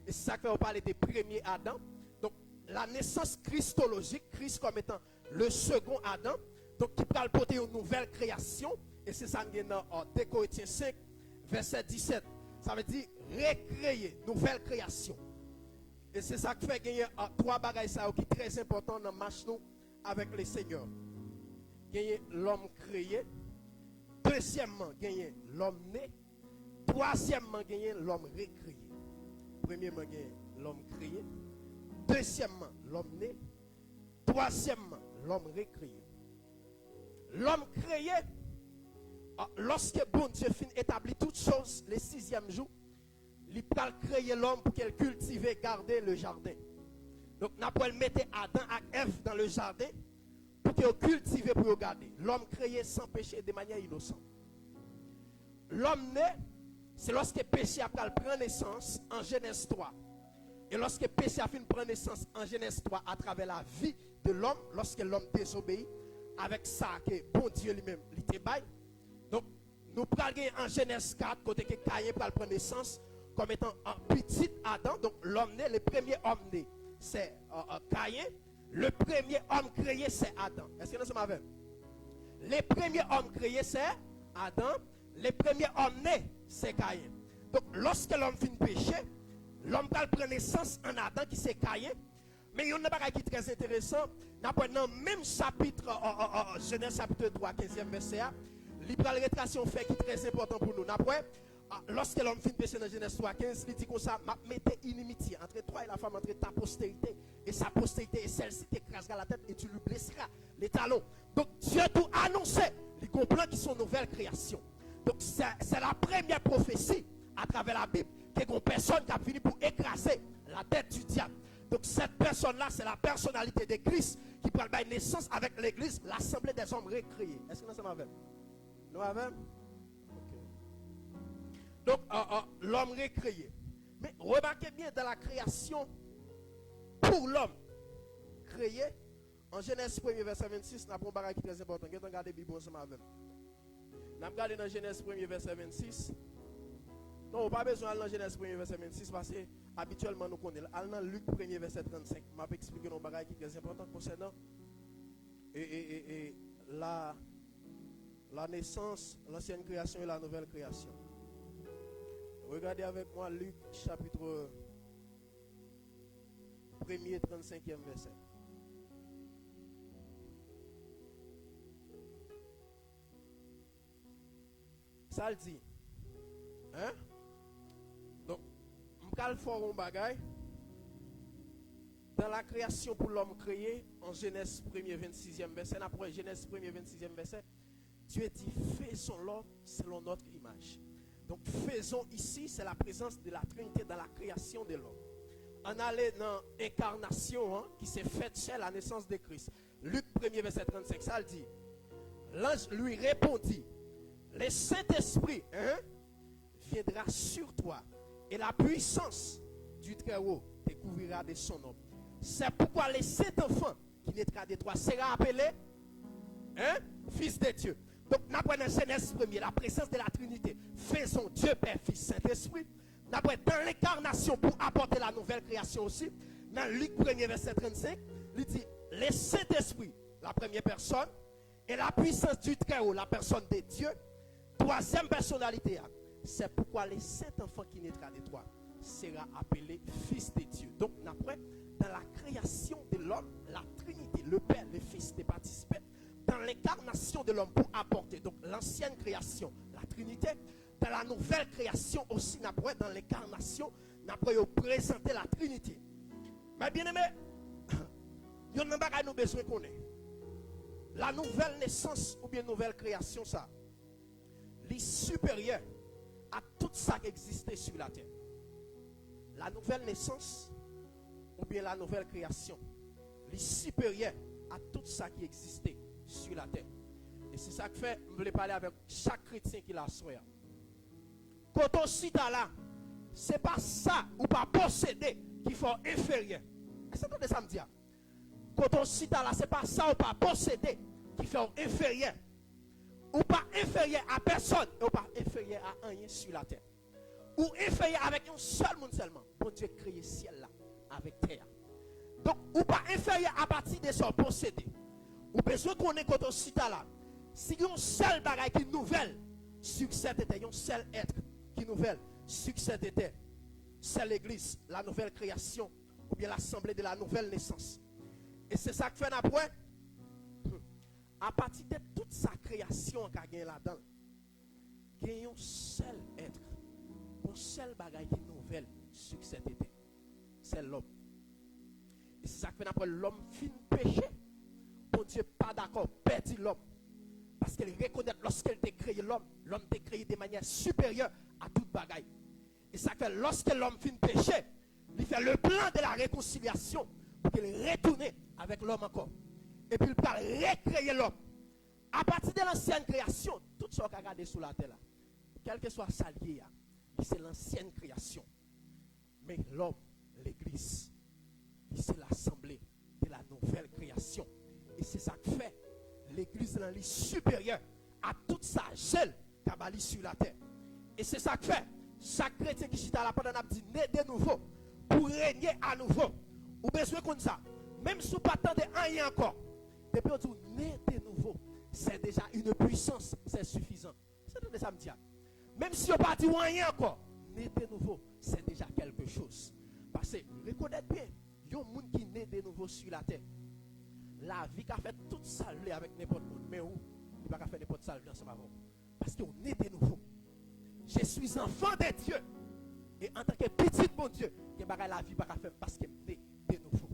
Et c'est ça que on parle des premiers Adam. Donc, la naissance christologique, Christ comme étant le second Adam, donc qui va porter une nouvelle création. Et c'est ça qui est dans 2 Corinthiens 5, verset 17. Ça veut dire recréer, nouvelle création. Et c'est ça qui fait gagner trois bagages qui sont très importants dans le match nous avec les seigneurs. Gagner l'homme créé. Deuxièmement, gagner l'homme né. Troisièmement, gagner l'homme recréé. Premièrement, gagner l'homme créé. Deuxièmement, l'homme né. Troisièmement, l'homme recréé. L'homme créé, lorsque bon Dieu finit établit toutes choses, le 6e jour, il va créer l'homme pour qu'elle cultive et garde le jardin. Donc, nous allons mettre Adam et Ève dans le jardin pour qu'ils cultivent et pour garder. L'homme créé sans péché de manière innocente. L'homme né, c'est lorsque le péché a pris naissance en Genèse 3. Et lorsque le péché a fini prendre naissance en Genèse 3 à travers la vie de l'homme, lorsque l'homme désobéit, avec ça que bon Dieu lui-même l'était bail. Donc, nous prenons en Genèse 4, côté que Caïn prend naissance comme étant un petit Adam. Donc, l'homme né, le premier homme né, c'est Caïn. Le premier homme créé, c'est Adam. Est-ce que nous sommes avec? Le premier homme créé, c'est Adam. Le premier homme né, c'est Caïn. Donc, lorsque l'homme finit péché, l'homme prend naissance en Adam qui c'est Caïn. Mais il y a un bagage qui est très intéressant. Dans le même chapitre, Genèse chapitre 3, 15e verset, la rétraction fait qui est très important pour nous. Lorsque l'homme finit péché dans Genèse 3, 15, il dit comme ça, mettez inimitié entre toi et la femme, entre ta postérité et sa postérité, et celle-ci t'écrasera la tête et tu lui blesseras les talons. Donc Dieu tout annoncé, il comprend qu'ils sont nouvelles créations. Donc c'est la première prophétie à travers la Bible, qu'il y a une personne qui a fini pour écraser la tête du diable. Donc cette personne-là, c'est la personnalité de Christ qui prend naissance avec l'église, l'assemblée des hommes recréés. Est-ce que nous sommes avec? Nous avec? Donc l'homme recréé. Mais remarquez bien dans la création pour l'homme créé, en Genèse 1 verset 26, nous avons un bagage qui est très important. Regardez la Bible ensemble avec. Nous avons regardé dans Genèse 1 verset 26. Non, pas besoin d'aller dans Genèse 1 verset 26 parce que habituellement nous connaissons. Allons dans Luc 1 verset 35. Je vais expliquer un bagage qui est très important concernant la naissance, l'ancienne création et la nouvelle création. Regardez avec moi Luc chapitre 1er 35e verset. Ça le dit. Hein? Donc, je vais faire un bagage. Dans la création pour l'homme créé, en Genèse 1er 26e verset, après Genèse 1er 26e verset, Dieu dit faisons l'homme selon notre image. Donc faisons ici, c'est la présence de la Trinité dans la création de l'homme. On allait dans l'incarnation qui s'est faite chez la naissance de Christ. Luc 1er verset 35, ça le dit. L'ange lui répondit, le Saint-Esprit viendra sur toi et la puissance du Très-Haut te couvrira de son nom. C'est pourquoi le Saint-Enfant qui naîtra de toi sera appelé Fils de Dieu. Donc, nous avons dans Genèse 1er la présence de la Trinité. Faisons Dieu, Père, Fils, Saint-Esprit. Nous avons dans l'incarnation pour apporter la nouvelle création aussi. Dans Luc 1er verset 35, il dit le Saint-Esprit, la première personne, et la puissance du Très-Haut, la personne de Dieu. Troisième personnalité, c'est pourquoi le Saint-Enfant qui naîtra de toi sera appelé Fils de Dieu. Donc, après, dans la création de l'homme, la Trinité, le Père, le Fils, de participer dans l'incarnation de l'homme pour apporter. Donc, l'ancienne création, la Trinité, dans la nouvelle création aussi, après, dans l'incarnation, après, présenter la Trinité. Mais bien aimé, il y a un bagage nous besoin qu'on ait. La nouvelle naissance ou bien nouvelle création, ça, est supérieure à tout ça qui existait sur la terre. La nouvelle naissance ou bien la nouvelle création est supérieure à tout ça qui existait sur la terre. Et c'est ça que fait, je voulais parler avec chaque chrétien qui l'a souhaité. Quand on cite là, ce n'est pas ça ou pas posséder qui faut inférieur. Est-ce que ça me dit? Quand on cite là, ce n'est pas ça ou pas posséder qui fait inférieur. Ou pas inférieur à personne, ou pas inférieur à rien sur la terre. Ou inférieur avec un seul monde seulement. Bon Dieu créé ciel là, avec terre. Donc, ou pas inférieur à partir de son possédé. Ou besoin qu'on est quand on cite là. Si un seul bagage qui nouvelle, succès était, un seul être qui nouvelle, succès était, c'est l'église, la nouvelle création, ou bien l'assemblée de la nouvelle naissance. Et c'est ça que fait après, À partir de toute sa création qu'a gagné là-dedans, il y a un seul être, un seul bagaille qui est nouvelle sur cette été. C'est l'homme. Et c'est ça que fait après l'homme fin péché. Bon Dieu pas d'accord, perdit l'homme. Parce qu'elle reconnaît lorsqu'elle t'a créé l'homme, l'homme t'a créé de manière supérieure à toute bagaille. Et ça fait lorsque l'homme fin péché, il fait le plan de la réconciliation pour qu'il retourne avec l'homme encore. Et puis il va recréer l'homme. À partir de l'ancienne création, tout ce qu'on a regardé sur la terre, là, quel que soit sa lié, c'est l'ancienne création. Mais l'homme, l'église, c'est l'assemblée de la nouvelle création. Et c'est ça que fait l'église est supérieure à toute sa gel qui sur la terre. Et c'est ça que fait chaque chrétien qui chita la pendant a dit né de nouveau pour régner à nouveau. Ou besoin comme ça. Même si vous pas de rien encore. Depuis on dit né de nouveau, c'est déjà une puissance, c'est suffisant. C'est ça me dit. Même si on pas dit rien encore, né de nouveau, c'est déjà quelque chose. Parce que reconnaître bien, il y a un monde qui naît de nouveau sur la terre. La vie qui a fait toute salée avec n'importe qui, mais où il va pas faire n'importe salée ensemble avec vous. Parce qu'on est de nouveau. Je suis enfant de Dieu. Et en tant que petit bon Dieu, il va la vie pas faire parce qu'il est de nouveau.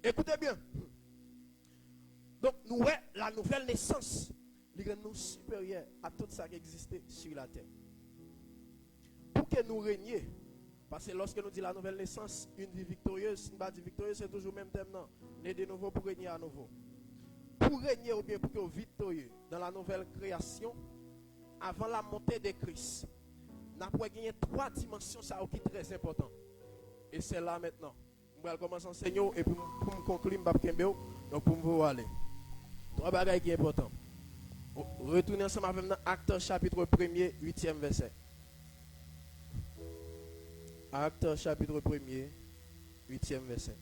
Écoutez bien. Donc nous voyons la nouvelle naissance, il rend nous supérieurs à tout ça qui existait sur la terre. Pour que nous régnions, parce que lorsque nous disons la nouvelle naissance, une vie victorieuse, une vie victorieuse, c'est toujours le même thème, non? Né de nouveau pour régner à nouveau. Pour régner ou bien pour que vous victorieux dans la nouvelle création, avant la montée de Christ, nous avons gagné 3 dimensions ça qui est très important. Et c'est là maintenant. Je vais commencer à enseigner et puis pour me conclure, je vais donc pour me aller. 3 bagages qui sont importants. Retournez ensemble avec nous, Actes chapitre 1er, 8e verset. Actes chapitre 1er, 8e verset.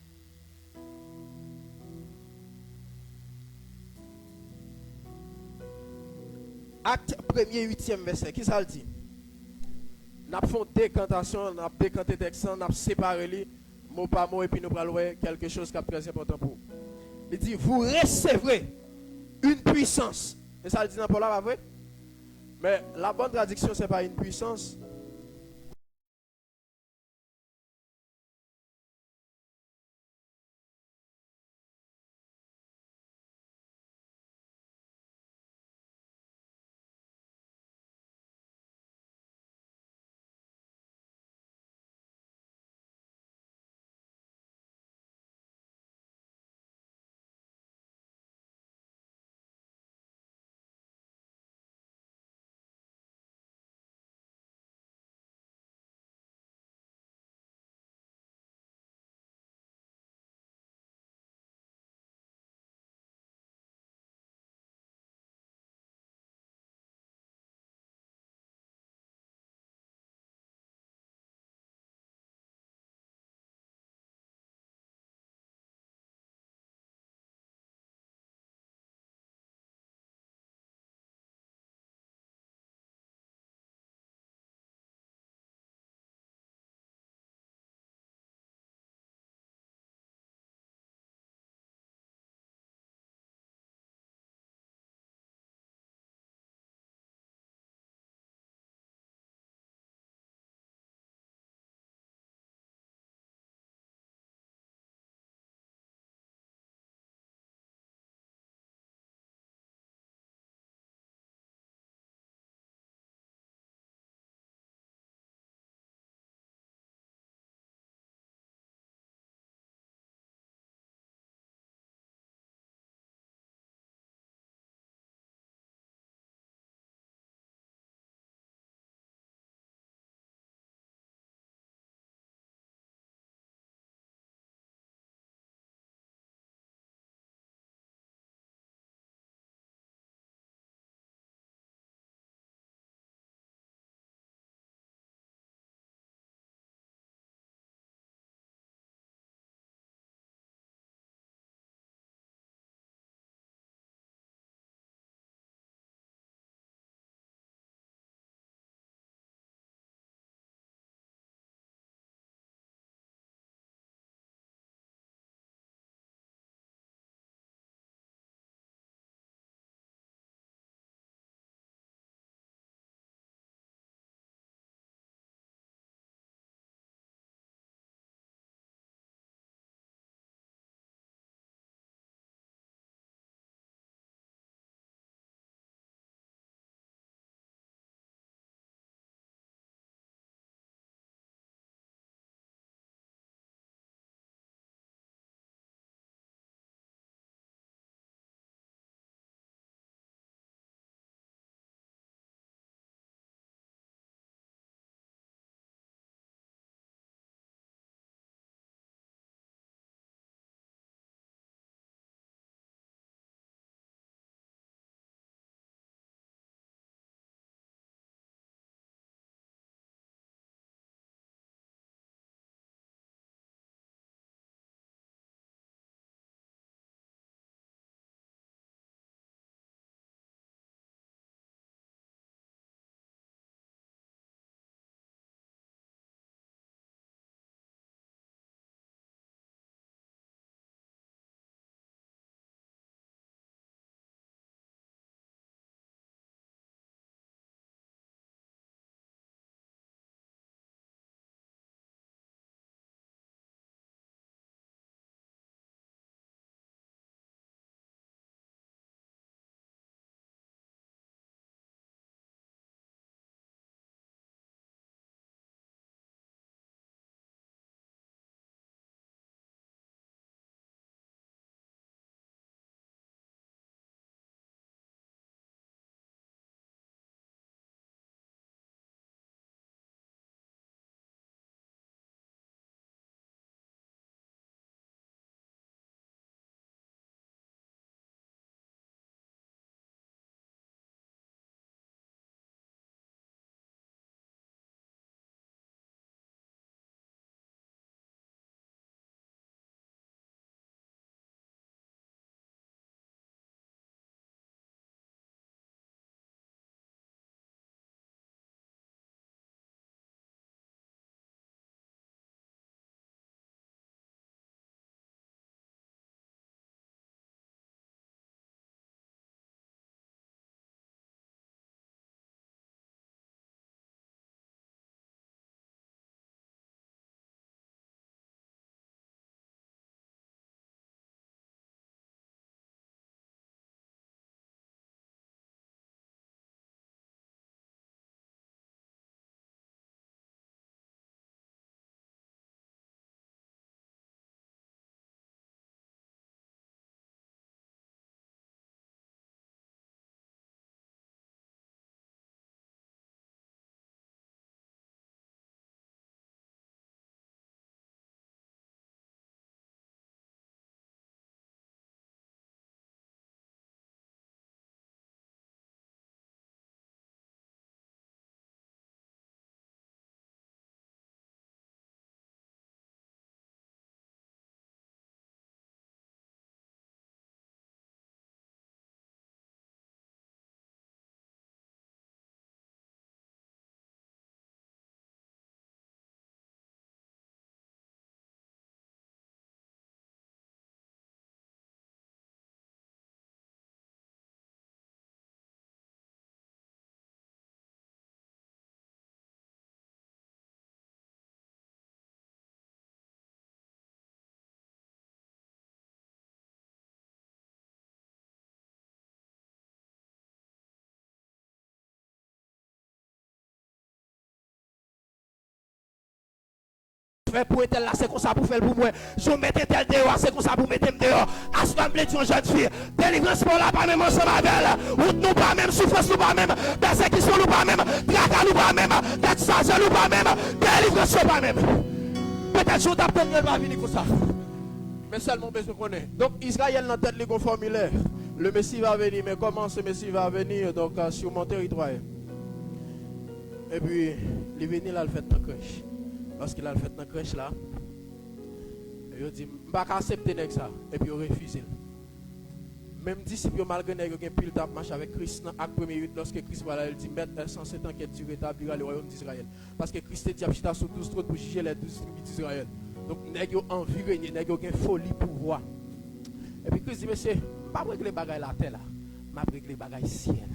Acte 1er, 8e verset. Qui ça le dit? Nous avons fait décantation, nous avons décanté texte, nous avons séparé les mot par mot et puis nous allons voir quelque chose qui est très important pour vous. Il dit, vous recevrez une puissance. Et ça le dit dans Paul, pas vrai? Mais la bonne traduction, ce n'est pas une puissance. fait pour tel là, c'est comme ça pour faire pour moi. Je mets tel dehors, c'est comme ça pour mettre dehors. Assemblée d'une jeune fille. Délivrance pour la pas même ensemble avec elle. Ou nous pas même, souffrance nous pas même, persécution nous pas même, traque nous pas même, d'être sage nous pas même, délivrance pas même. Peut-être que Daniel va venir comme ça. Mais seulement besoin qu'on ait. Donc Israël dans tête les formulaire. Le Messie va venir, mais comment ce Messie va venir donc sur mon territoire? Et puis il est venu là, il fait dans la crèche. Lorsqu'il a le fait dans la crèche là, il dit, je ne vais pas accepter ça. Et puis il refuse. Même disciples, malgré qu'ils ont pile de marche avec Christ, dans l'acte 1er, lorsque Christ va là, il dit, mettre 107 ans qui est rétablira le royaume d'Israël. Parce que Christ est dit, je sur 12 trônes pour juger les 12 tribus d'Israël. Donc, ils ont envie de régner, ils ont une folie pour voir. Et puis Christ dit, monsieur, je ne vais pas régler les bagailles la terre là, je vais régler les bagailles ciel.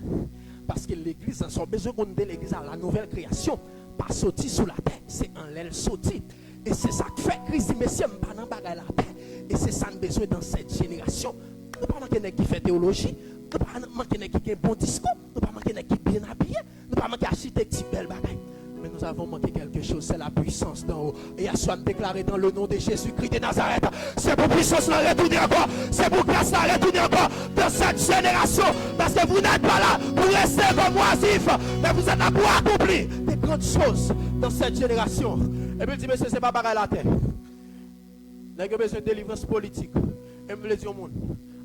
Parce que l'église, en son besoin qu'on ait l'église à la nouvelle création, pas sorti sous la terre, c'est en l'aile sorti. Et c'est ça que fait Christ dit, monsieur, je ne vais pas dans bagaille la terre. Et c'est ça que nous avons besoin dans cette génération. Nous ne pouvons pas manquer qui fait théologie, nous ne pouvons pas manquer qui a un bon discours, nous ne pouvons pas manquer qui est bien habillé, nous ne pouvons pas manquer architecte belle bagaille. Mais nous avons manqué quelque chose, c'est la puissance d'en haut. Et à soi déclaré dans le nom de Jésus-Christ de Nazareth. C'est pour puissance la retourner encore, c'est pour grâce la retourner encore dans cette génération. Parce que vous n'êtes pas là pour rester comme oisif, mais vous êtes là pour accomplir des grandes choses dans cette génération. Et puis il dit, monsieur, c'est pas bagaille la terre. Nous avons besoin de délivrance politique. Et je veux dire au monde,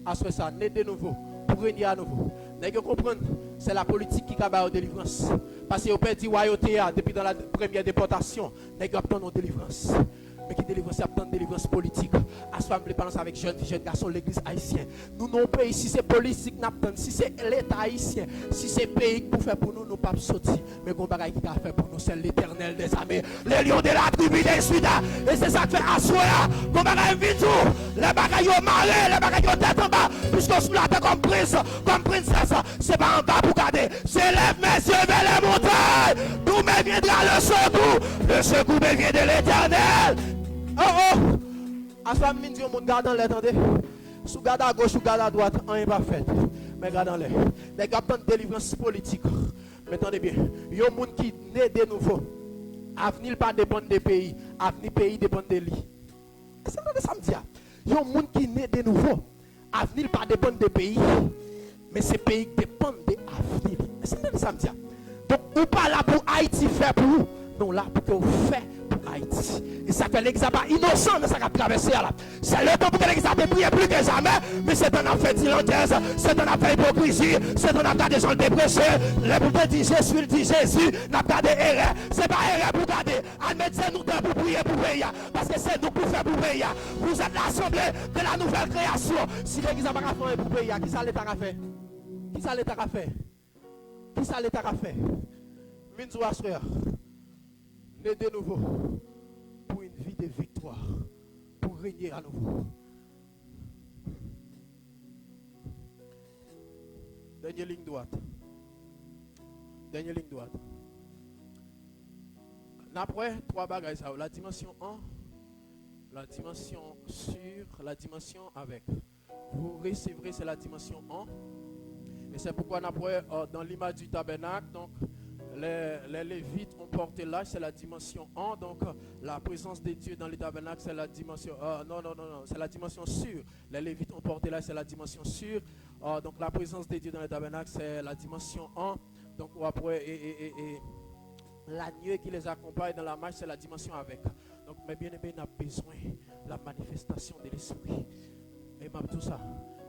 à ce ça, né de nouveau, pour régner à nouveau. Vous comprenez, c'est la politique qui a la délivrance. Parce que vous perdu royauté depuis dans la première déportation, vous avez obtenu une délivrance. Mais qui délivrance, c'est une délivrance politique. À ce moment, je parle avec jeunes garçons de l'église haïtienne. Nous, nos pays, si c'est politique, si c'est l'État haïtien, si c'est pays pour faire pour nous, nous ne pouvons pas sortir. Mais le bagage qui a fait pour nous, c'est l'Éternel des armées, les lions de la tribu des Juda. Et c'est ça qui fait asseoir, comme bagage vite, les bagages au marais, les bagages au tête en bas, puisque sous la tête comme prince, comme princesse, c'est pas en bas pour garder. S'élève mes yeux vers les montagnes, d'où me viendra le secours me vient de l'Éternel. Oh oh! À ce moment-là, on monde garde dans l'air, attendez. Sous garde à gauche ou garde à droite, rien n'est pas fait. Mais garde dans l'air. Les gars ont une délivrance politique. Mais attendez bien, il y a un monde qui naît de nouveau. Avenir pas dépend des pays. Avenir pays dépend de lui. C'est ce que ça me dit. Il y a un monde qui naît de nouveau. Avenir pas dépend des pays. Mais ces pays dépendent de l'avenir. C'est ce que ça me dit. Donc, ou pas là pour Haïti faire pour vous. Non, là pour que vous faites pour Haïti. Et ça fait l'examen innocent de ça qui a traversé là. C'est le temps pour que l'examen brille plus que jamais. Mais c'est un affaire dilantaise, c'est un affaire hypocrisie, c'est un affaire des gens dépressés. Les boutons disent Jésus, il dit Jésus, n'a pas d'erreur. C'est pas erreur pour garder. Admettez nous pour prier pour payer. Parce que c'est nous pour faire pour payer. Vous êtes l'assemblée de la nouvelle création. Si l'église n'a pas fait pour payer, qui ça l'État a fait? Qui ça l'État a fait? Qui ça l'État a fait? Minzou frère. Né de nouveau pour une vie de victoire, pour régner à nouveau. Dernière ligne droite. Dernière ligne droite. Après, trois bagages. La dimension 1, la dimension sur, la dimension avec. Vous recevrez, c'est la dimension 1. Et c'est pourquoi après, dans l'image du tabernacle, donc, les Lévites ont porté l'âge, c'est la dimension 1. Donc, la présence de Dieu dans le tabernacle, c'est la dimension. Non, c'est la dimension sur. Les Lévites ont porté l'âge, c'est la dimension sur. Donc, la présence de Dieu dans le tabernacle, c'est la dimension 1. Donc, après, l'agneau qui les accompagne dans la marche, c'est la dimension avec. Donc, mes bien-aimés, on a besoin de la manifestation de l'esprit. Et même tout ça.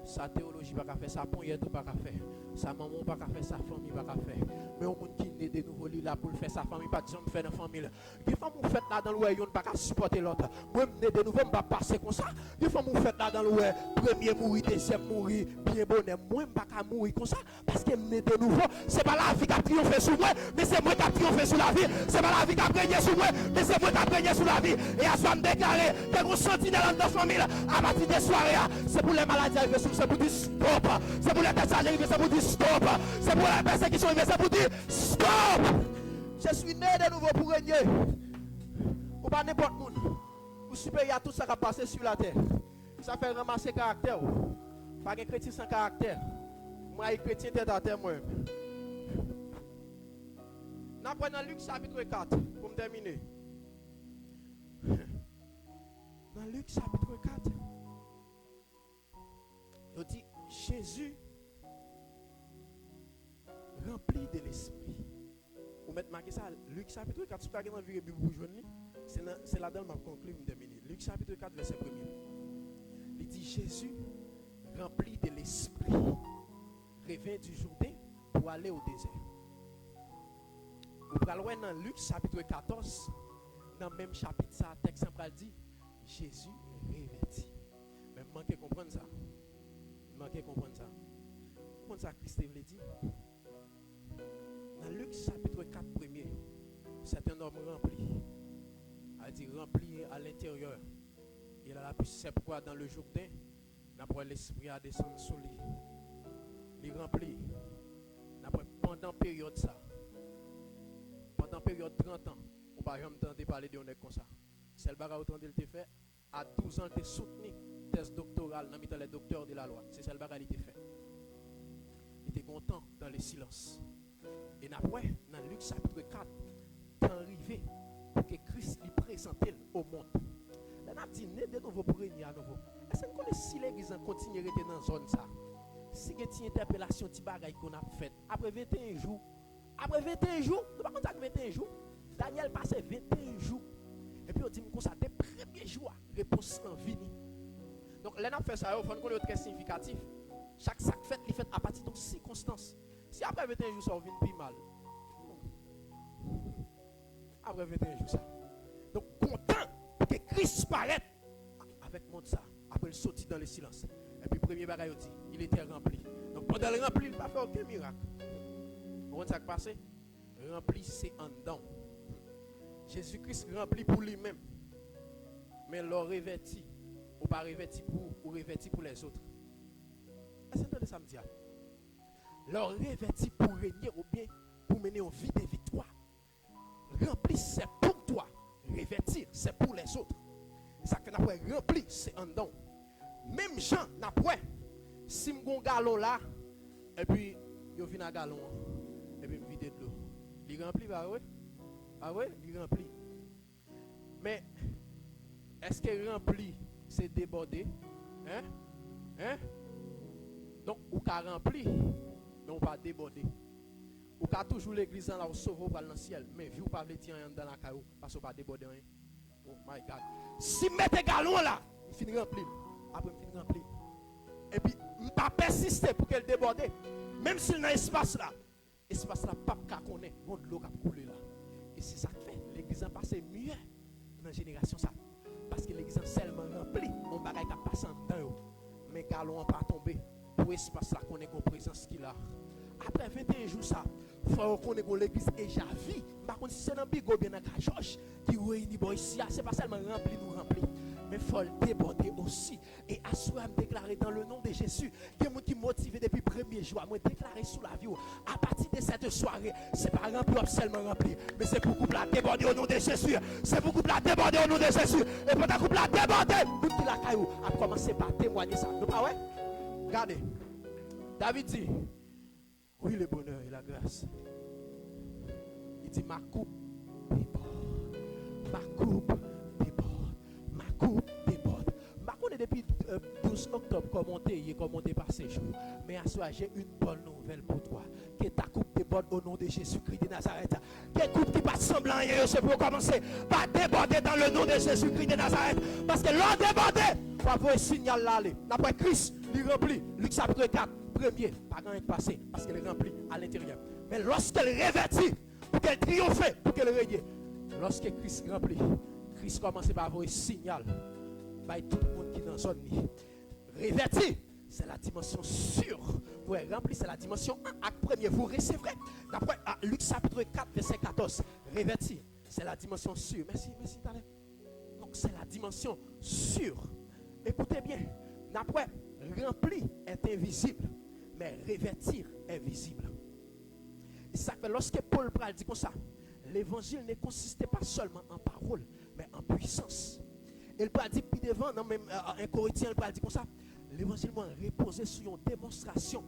Sa théologie pas qu'à faire, sa poignette pas qu'à faire, sa maman pas qu'à faire, sa famille pas qu'à faire. Mais au monde qui naît de nouveau là pour le faire, sa famille pas de jamais faire dans famille. Des fois mon fait là dans le royaume pas qu'à supporter l'autre. Moi né de nouveau pas passer comme ça. Des fois mon fait là dans le royaume premier mourir, deuxième mourir, bien bonheur. Moi pas qu'à mourir comme ça parce que né de nouveau, c'est pas la vie qui a triomphé sur moi, mais c'est moi qui a triomphé sur la vie. C'est pas la vie qui a régné sur moi, mais c'est moi qui a régné sur la vie. Et à soi me déclarer que vous sentinelle dans notre famille à partir des soirées, c'est pour les maladies arrivées sur c'est pour dire stop. C'est pour les personnes arrivées, c'est pour dire stop. C'est pour les personnes qui sont arrivées, c'est pour dire stop. Je suis né de nouveau pour régner. Ou pas n'importe qui. Vous supérieur à tout ça qui a passé sur la terre. Ça fait ramasser caractère. Pas un chrétien sans caractère. Moi, je suis chrétien tête à terre, moi. Nous prenons Luc chapitre 4 pour me terminer. Dans Luc chapitre 4, il dit Jésus rempli de l'esprit. Vous mettez marqué ça, Luc chapitre 4, si vous avez dans la Bible pour joindre, c'est là-dedans que je conclue, je termine. Luc chapitre 4, verset 1er. Il dit Jésus rempli de l'esprit revint du Jourdain pour aller au désert. Vous parlez dans Luc chapitre 14, dans le même chapitre, ça, texte central dit Jésus revêtit. Mais vous manquez comprendre ça. Vous manquez comprendre ça. Vous comprenez ça, Christ veut dire? Dans Luc chapitre 4, premier, c'est un homme rempli. A dit rempli à l'intérieur. Il a la puissance. C'est pourquoi dans le Jourdain, après l'esprit a descendu sur lui. Il remplit. Pendant période ça. Pendant période 30 ans, on ne peut pas jamais parler de honnête comme ça. C'est le bagage autant qu'il fait. À 12 ans, il a soutenu thèse doctorale dans les docteurs de la loi. C'est ça le bagage qu'il a fait. Il était content dans le silence. Et après, dans Luc chapitre 4, il est arrivé pour que Christ lui présente au monde. Là, on a dit, de nouveau pour régner à nouveau. Est-ce que vous connaissez si l'église continue à rester dans la zone ça? Si il y a une interpellation, un petit bagage qu'on a fait, après 21 jours, nous ne pas compter 21 jours, Daniel passait 21 jours. Et puis on dit, comme ça, des premiers jours, réponse en vini. Donc, là, on a fait ça, il faut qu'on est très significatif. Chaque sac fait, il fait à partir de circonstances. Si après 21 jours, ça vient plus mal. Après 21 jours, ça. Donc, content que Christ paraisse avec monde ça. Après, il sortit dans le silence. Et puis, premier bagage, il était rempli. Donc, pendant le rempli, il n'a pas fait aucun miracle. Vous voyez ce qui s'est passé? Rempli, c'est en dedans. Jésus-Christ rempli pour lui-même. Mais l'on revêtit. Ou pas revêti pour, ou revêti pour les autres. Est-ce que ça me dit? L'on revêtit pour régner ou bien pour mener une vie de victoire. Rempli, c'est pour toi. Revêtir, c'est pour les autres. Ça que n'a pas rempli, c'est en dedans. Même Jean n'a pas. Si je suis un galon là, et puis je viens un galon, et puis je vide de l'eau. Il remplit, bah oui. Ah oui, il remplit. Mais, est-ce que rempli, c'est débordé? Hein? Donc, ou qu'a rempli, mais on pas déborder. Ou qu'a toujours l'église là, au sauver dans le ciel. Mais vu ou pas le tien dans la caillou, parce qu'on pas déborder. Oh my God. Si mettez galon là, il finit rempli. Après, il finit rempli. Et puis, il ne pas persister pour qu'elle déborde. Même s'il y a un espace là, pas qu'à connaître, bon de l'eau qui a coulé là. Et c'est ça qui fait. L'église a passé mieux dans la génération ça. Parce que l'église a seulement rempli, on ne va pas passer en dedans. Mais galon n'a pas tombé. Pour l'espace là, qu'on ait une présence qu'il a. Après 21 jours ça, il faut qu'on ait l'église et j'avis. Par contre, si c'est un bigot bien dans la Georges qui réunit ici, c'est pas seulement rempli, nous rempli. Mais il faut le déborder aussi. Et assurer me déclarer dans le nom de Jésus. Que moi qui motivé depuis le premier jour, moi déclarer sous la vie. À partir de cette soirée, c'est pas rempli, seulement rempli. Mais c'est beaucoup pour la déborder au nom de Jésus. C'est beaucoup pour la déborder au nom de Jésus. Et pendant que la déborder, vous qui la caillou a commencé par témoigner ça. Nous pas ouais? Regardez. David dit, oui le bonheur et la grâce. Il dit ma coupe déborde. Ma coupe déborde. Ma coupe déborde. Ma coupe depuis 12 octobre commenté par ces jours. Mais à soi j'ai une bonne nouvelle pour toi. Que ta coupe déborde au nom de Jésus-Christ de Nazareth. Que coupe qui pas semblant hier, c'est pour commencer. Pas déborder dans le nom de Jésus-Christ de Nazareth. Parce que l'on débordé, il faut avoir un signal là. D'après Christ, il remplit. Luc chapitre 4. Premier, pas grand chose passé parce qu'elle est remplie à l'intérieur. Mais lorsqu'elle revêtit, pour qu'elle triomphe, pour qu'elle règne, lorsque Christ remplit, Christ commence par avoir un signal. By tout le monde qui est dans la zone. Revêtit, c'est la dimension sûre. Vous remplir, c'est la dimension 1, acte premier. Vous recevrez. D'après Luc chapitre 4, verset 14. Revêtit, c'est la dimension sûre. Merci, Taleb. Donc c'est la dimension sûre. Écoutez bien. D'après, rempli est invisible. Mais revêtir est visible. Et ça fait lorsque Paul dit comme ça, l'évangile ne consistait pas seulement en parole, mais en puissance. Il peut dire plus devant, non, même un Corinthien, il peut dire comme ça, l'évangile m'a reposé sur une démonstration.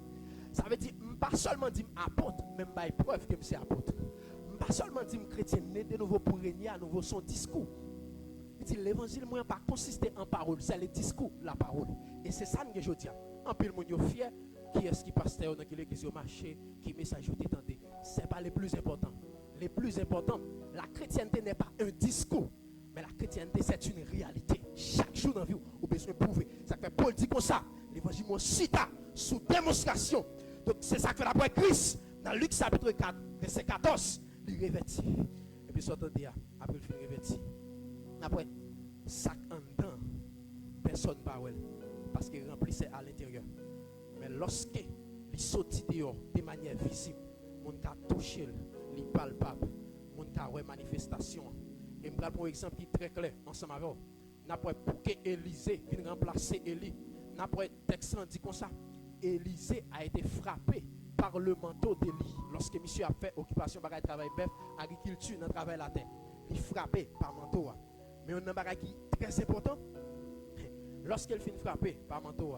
Ça veut dire, pas seulement dire apôtre, même pas preuve que c'est apôtre. Pas seulement dire chrétien, né de nouveau pour régner à nouveau son discours. Il dit l'évangile moi pas consister en parole, c'est le discours de la parole. Et c'est ça que je dis. En pile moun yo fier qui est-ce qui pasteur dans l'église au marché, qui message vous t'entendez. C'est pas le plus important. Le plus important, la chrétienté n'est pas un discours, mais la chrétienté c'est une réalité. Chaque jour dans la vie, vous avez besoin de prouver. Ça fait Paul dit comme ça, l'évangile moi cita sous démonstration. Donc c'est ça que fait après Christ dans Luc chapitre 4 verset 14, il revêtit. Et puis s'entendez après il fait revêtir. Après sac en dedans, personne ne parle parce qu'il remplissait à l'intérieur. Mais lorsque il sortit dehors de manière visible, mon cas touché, il palpable, mon cas ouais manifestation. Et je vais prendre un exemple qui est très clair ensemble avec vous. N'après pour que Élisée vienne remplacer Élie, n'après texte dit comme ça, Élisée a été frappé par le manteau d'Élie lorsque monsieur a fait occupation bagaille travail bœuf, agriculture dans travail la terre. Il frappé par manteau. Mais on a un bagage qui est très important. Lorsqu'elle finit frappé par manteau,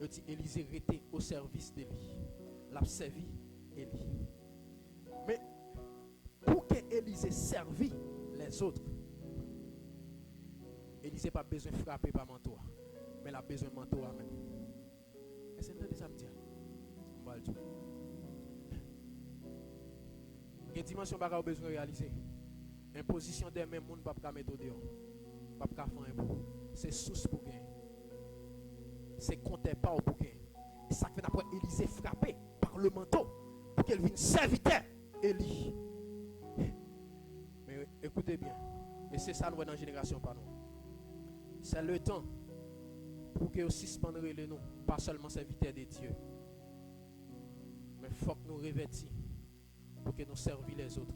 il dit Élisée était au service d'Élie. L'a servi Élie. Mais pour que Élisée servit les autres, Élisée n'a pas besoin de frapper par manteau, mais il a besoin de manteau même. Est-ce que ça me dit? On va le dire. Quelle dimension vous avez besoin de réaliser? Imposition des mêmes monde, pas de mettre au dehors. Pas de faire un impôt. C'est source pour gagner. C'est compter pas pour gagner. Et ça fait après Élisée frappé par le manteau pour qu'elle vienne serviteur Élie. Mais écoutez bien. Et c'est ça nous voyons dans la génération par nous. C'est le temps pour que nous suspendions les noms, pas seulement serviteurs de Dieu. Mais il faut que nous revêtions pour que nous servissions les autres.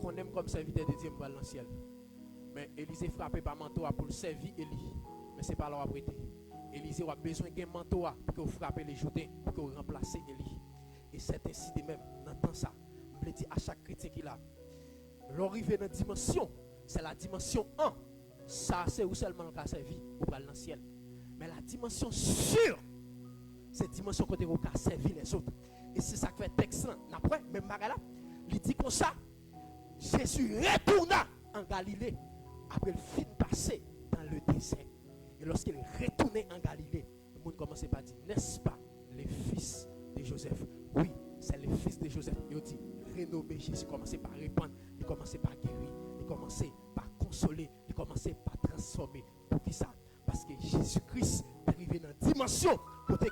Qu'on aime comme serviteur de Dieu pour aller dans le ciel. Mais Élisée frappé par manteau pour le servir Élie. Mais ce n'est pas là où prêter. Élisée a besoin d'un manteau pour que vous frappez les Jourdains, pour que vous remplacez Élie. Et c'est ainsi de même, dans temps ça, je le dis à chaque chrétien qui l'a. L'arrivée dans la dimension, c'est la dimension 1. Ça, c'est où seulement on a servi, ou pas dans le ciel. Mais la dimension sûre, c'est la dimension côté où on a servi les autres. Et c'est ça qui fait texte. Après, même Marala, il dit comme ça, Jésus retourna en Galilée après le fin passé dans le désert. Et lorsqu'il est retourné en Galilée, le monde commençait par dire, n'est-ce pas les fils de Joseph? Oui, c'est les fils de Joseph. Il dit, renommé Jésus, commençait par répandre, il commençait par guérir, il commençait par consoler, il commençait par transformer. Pour qui ça? Parce que Jésus-Christ est arrivé dans une dimension pour que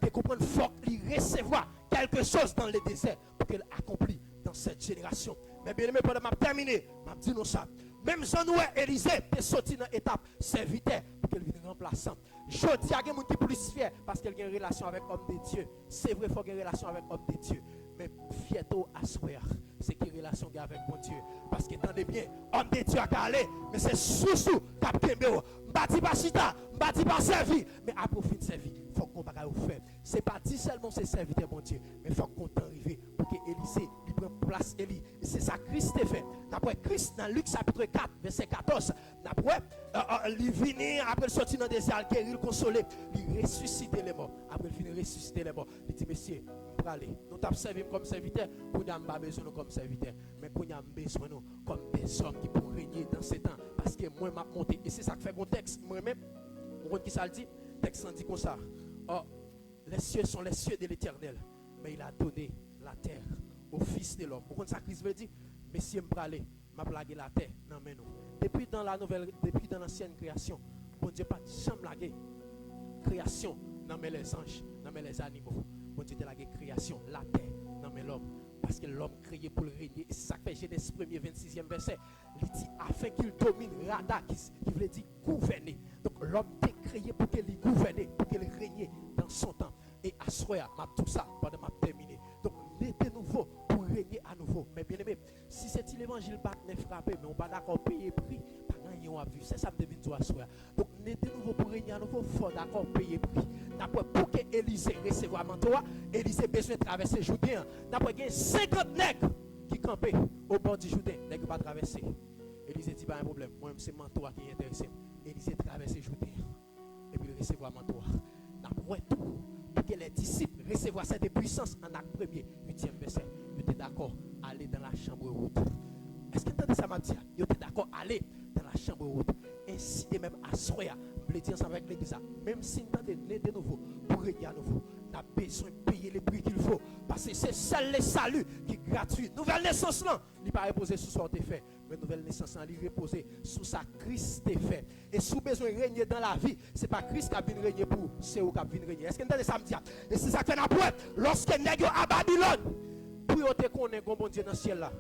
il comprendre fort, il recevoir quelque chose dans le désert pour qu'il accomplisse dans cette génération. Mais bien aimé, pendant que je terminé, je dis nous ça. Même Jean-Noël Élisée est sorti dans l'étape serviteur pour qu'elle vienne remplaçant. Je dis à quelqu'un qui est plus fier parce qu'elle a une relation avec l'homme de Dieu. C'est vrai, il faut avoir une relation avec l'homme de Dieu. Mais fierté à soi, c'est qu'il y a une relation avec mon Dieu. Parce que dans les biens, l'homme de Dieu a calé, mais c'est sous Captain Béo. Je ne pas chita, je ne pas servi, mais à profit de servir, il faut qu'on va faire. Ce n'est pas dit seulement c'est serviteur mon Dieu, mais il faut qu'on t'arrive pour que Élisée lui prenne place Élie. Et c'est ça que Christ a fait. Après Christ, dans Luc chapitre 4, verset 14, après, il vient, après il sortit dans le désert, il guérit, il consolé, il ressuscite les morts. Après il finit de ressusciter les morts. Il dit, monsieur, nous t'avons servi comme serviteur, nous n'avons pas besoin comme serviteur, mais nous avons besoin comme des hommes qui pourront régner dans ces temps. Parce que moi, je m'ai monté. Et c'est ça qui fait mon texte. Moi-même, qui ça le dit, le texte dit comme ça. Oh, les cieux sont les cieux de l'Éternel, mais il a donné la terre au Fils de l'homme. Vous comprenez ça, Christ veut dire? Messieurs, m'a plagué la terre. Non, mais non. Depuis dans l'ancienne création, bon Dieu pas jamais lagué création, non mais les anges, non mais les animaux. Bon Dieu, la création, la terre, non mais l'homme. Parce que l'homme créé pour le régner. Et c'est ça que fait Genèse 1er, 26e verset. Il dit afin qu'il domine, Rada, qui veut dire gouverner. Donc l'homme est créé pour qu'il gouverne, pour qu'il règne dans son temps. Et à ce moment m'a tout ça pendant m'a terminé. Donc né de nouveau pour régner à nouveau. Mais bien aimé, si c'est l'évangile pas n'est frappé, mais on pas d'accord payer prix, pas gagner on a vu. C'est ça me devine toi à ce moment. Donc né de nouveau pour régner à nouveau, faut d'accord payer prix. D'après pour que Élisée recevoir manteau, Élisée besoin de traverser le Jourdain. D'après 50 nègres qui campaient au bord du Jourdain, nègres pas traverser. Élisée dit pas un problème. Moi c'est manteau qui est intéressé. Élisée traverse le Jourdain et puis recevoir manteau. D'après tout pour que les disciples recevoir cette puissance en acte 1er, 8e verset, ils étaient d'accord à aller dans la chambre haute. Est-ce que tu entends ça m'a dit? Ils étaient d'accord à aller dans la la chambre haute. Ainsi de même à soya, je dire ensemble avec l'église, même si nous avons né de nouveau, pour régner à nouveau, nous avons besoin de payer les prix qu'il faut. Parce que c'est seul le salut qui est gratuit. Nouvelle naissance, là, il n'est pas reposé sur ce que tu fait. Mais nouvelle naissance, il est reposé sur sa Christ est fait. Et si vous avez besoin de régner dans la vie, ce n'est pas Christ qui a besoin de régner pour, c'est vous qui a besoin de régner. Est-ce que vous entendez ça me dit? Et c'est ça que nous avons. Lorsque nous sommes à Babylone, pour te connaître comme bon Dieu dans le ciel là.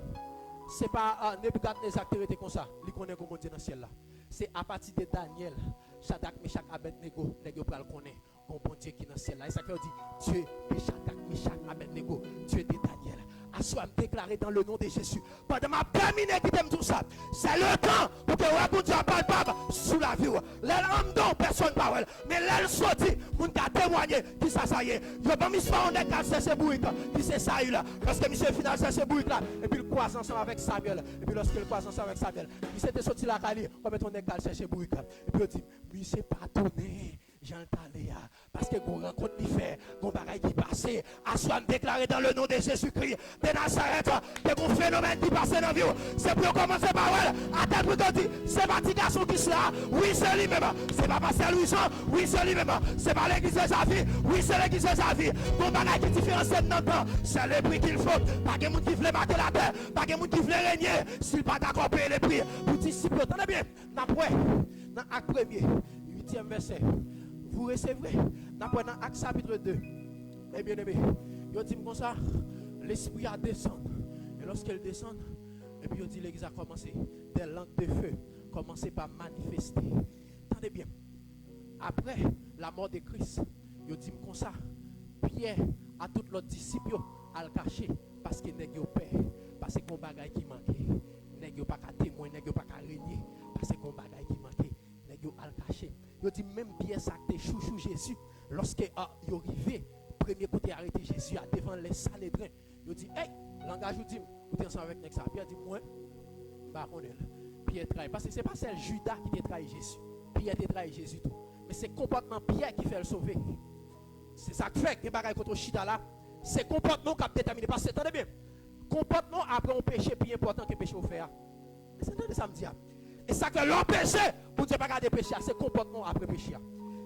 Ce n'est pas Nebuchadnezzar qui était comme ça. Il connaît comme bon Dieu dans le ciel là. C'est à partir de Daniel, Shadrach, Meshach, Abednego, les gens le connaissent comme bon Dieu qui est dans le ciel là. Et ça veut dire Dieu de Shadrach, Meshach, Abednego, Dieu de Daniel. À soi me déclarer dans le nom de Jésus. Pendant ma terminé qui t'aime tout ça, c'est le temps pour que vous Dieu palpable sous la vie. L'homme dont personne parle. Mais l'elle sorti, vous avez témoigné qui ça y est. Je ne vais pas me faire ce bruit qui c'est ça là. Lorsque monsieur final c'est ce bruit là, et puis il croise ensemble avec Samuel. Et puis lorsqu'il croise ensemble avec Samuel, il s'était sorti la Cali, comme on est calé ce bruit là. Et puis il dit, lui c'est pas donné. Jean Taléa, parce que vous rencontre qui fait, vous bagaille qui passe, à soi déclaré dans le nom de Jésus-Christ de Nazareth, que vous phénomène qui passe dans la vie, c'est pour commencer par elle, à tel point qu'on dit, c'est pas petit garçon qui sera, oui c'est lui-même, c'est pas Pasteur Louis-Jean, oui c'est lui-même, c'est pas l'église de sa vie, oui c'est l'église de sa vie, vous bagaille qui différencie dans le temps, c'est le prix qu'il faut, pas que monde qui voulait marquer la terre, pas que monde qui voulait régner, s'il pas d'accord payer les prix, pour disciples, attendez bien, dans Acte 1er, 8e verset. Vous recevrez, dans Acte chapitre 2, et bien aimé, il dit comme ça, l'esprit a descendu. Et lorsqu'elle descend, et puis il dit l'église a commencé, des langues de feu, commencé par manifester. Attendez bien, après la mort de Christ, il dit comme ça, Pierre à tous les disciples à le cacher, parce qu'il n'est pas peur, parce qu'il y a un bagage qui manquait, il n'y a pas qu'à témoin, il n'y a pas qu'à régner, parce qu'il y a un bagage qui manquait. À le cacher. Il dit même bien ça que chouchou Jésus lorsque il arrivé premier côté arrêté Jésus à devant les Sanhédrins. Il dit hey, langage vous dit vous êtes ensemble avec Nexa. Pierre dit moi bah on est Pierre trahit parce que c'est pas celle Judas qui a trahi Jésus. Pierre a trahi Jésus tout. Mais c'est comportement Pierre qui fait le sauver. C'est ça qui fait que bagaille contre Chita là, c'est comportement qui a déterminé parce que attendez bien. Comportement après un péché plus important que péché au faire. Mais c'est ça me dit. Et ça fait l'homme péché, pour ne pas garder péché, c'est comportement après péché.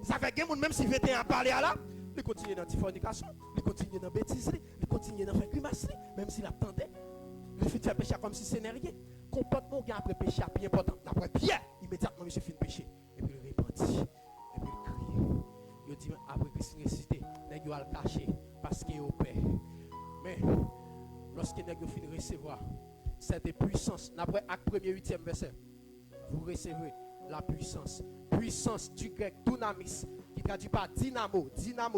Ça fait que même si 21 ans parler à là, il continue dans la fornication, il continue dans la bêtise, il continue dans la grimace, même s'il attendait, il fait péché comme si ce n'est rien. Comportement après péché, bien important. Après Pierre, immédiatement, il fait péché. Et puis il repentit, et puis il crie. Il dit, après Christ ressuscité, il va le cacher parce qu'il est au Père. Mais lorsque il finit de recevoir cette puissance, après Acte 1er 8e verset, vous recevez la puissance. Puissance du grec dunamis, qui traduit par dynamo,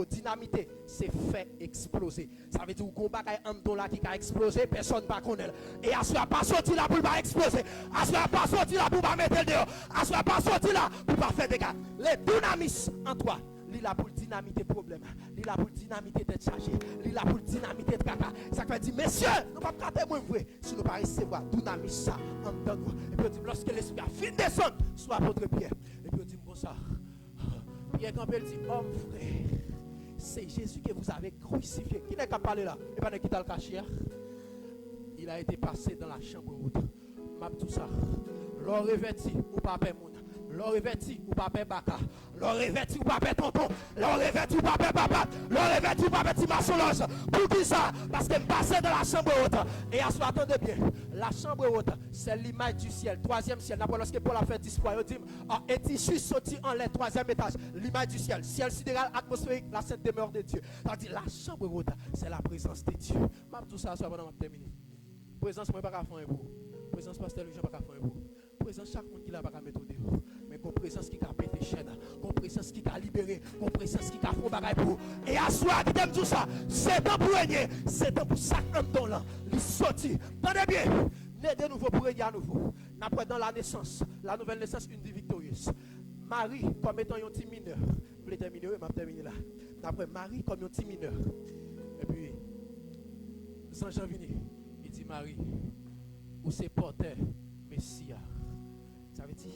dynamité, c'est fait exploser. Ça veut dire que vous avez un don là qui a explosé, personne ne va connaître. Et à ce moment pas sorti là pour pas exploser. À ce moment pas sorti là pour pas mettre le dehors. À ce moment pas sorti là pour pas faire des dégâts. Les dunamis en toi. Il a pour dynamiter problème, il a pour dynamiter d'être chargé, il a pour dynamiter de caca. Ça veut dire, messieurs, nous ne pouvons pas témoigner vrai si nous ne pouvons pas recevoir dynamite ça en dedans nous. Et puis on dit, lorsque l'esprit a fini de descendre, soit apôtre Pierre. Et puis on dit comme ça, Pierre Campbell dit, homme frère, c'est Jésus que vous avez crucifié. Qui n'est qu'à parler là? Et pas de quitter le cachère. Il a été passé dans la chambre haute. M'a tout ça. L'or revêti ou pas mon. L'or revêti ou pas baka. L'or revêti ou pas tonton. L'or revêti ou pas papa. L'or revêti ou pas petit maçonage. Pour qui ça? Parce que me passer dans la chambre haute. Et à ce moment, attendez bien. La chambre haute, c'est l'image du ciel. Troisième ciel. N'importe lorsque Paul a fait discours, il dit, et tissu sorti en l'air, troisième étage. L'image du ciel. Ciel sidéral, atmosphérique, la sainte demeure de Dieu. C'est-à-dire, la chambre haute, c'est la présence de Dieu. Tout ça, ça va terminer. Présence, moi, pas qu'à faire un bout. Présence, pasteur, je pas qu'à faire un bout. Présence, chaque monde qui l'a pas qu'à mettre au dehors. Mais qu'on présence qui a pété chaîne, qu'on présence qui a libéré, qu'on présence qui a fait bagaille pour. Et à soi, qui t'aime tout ça, c'est temps pour régner, c'est temps pour ça un temps là, il sortit. Tenez bien, né de nouveau pour régner à nouveau. Après dans la naissance, la nouvelle naissance, une vie victorieuse. Marie, comme étant un petit mineur, vous voulez terminer, je vais terminer là. Après Marie, comme un petit mineur. Et puis, Jean vini, il dit Marie, où c'est porteur, Messia. Ça veut dire,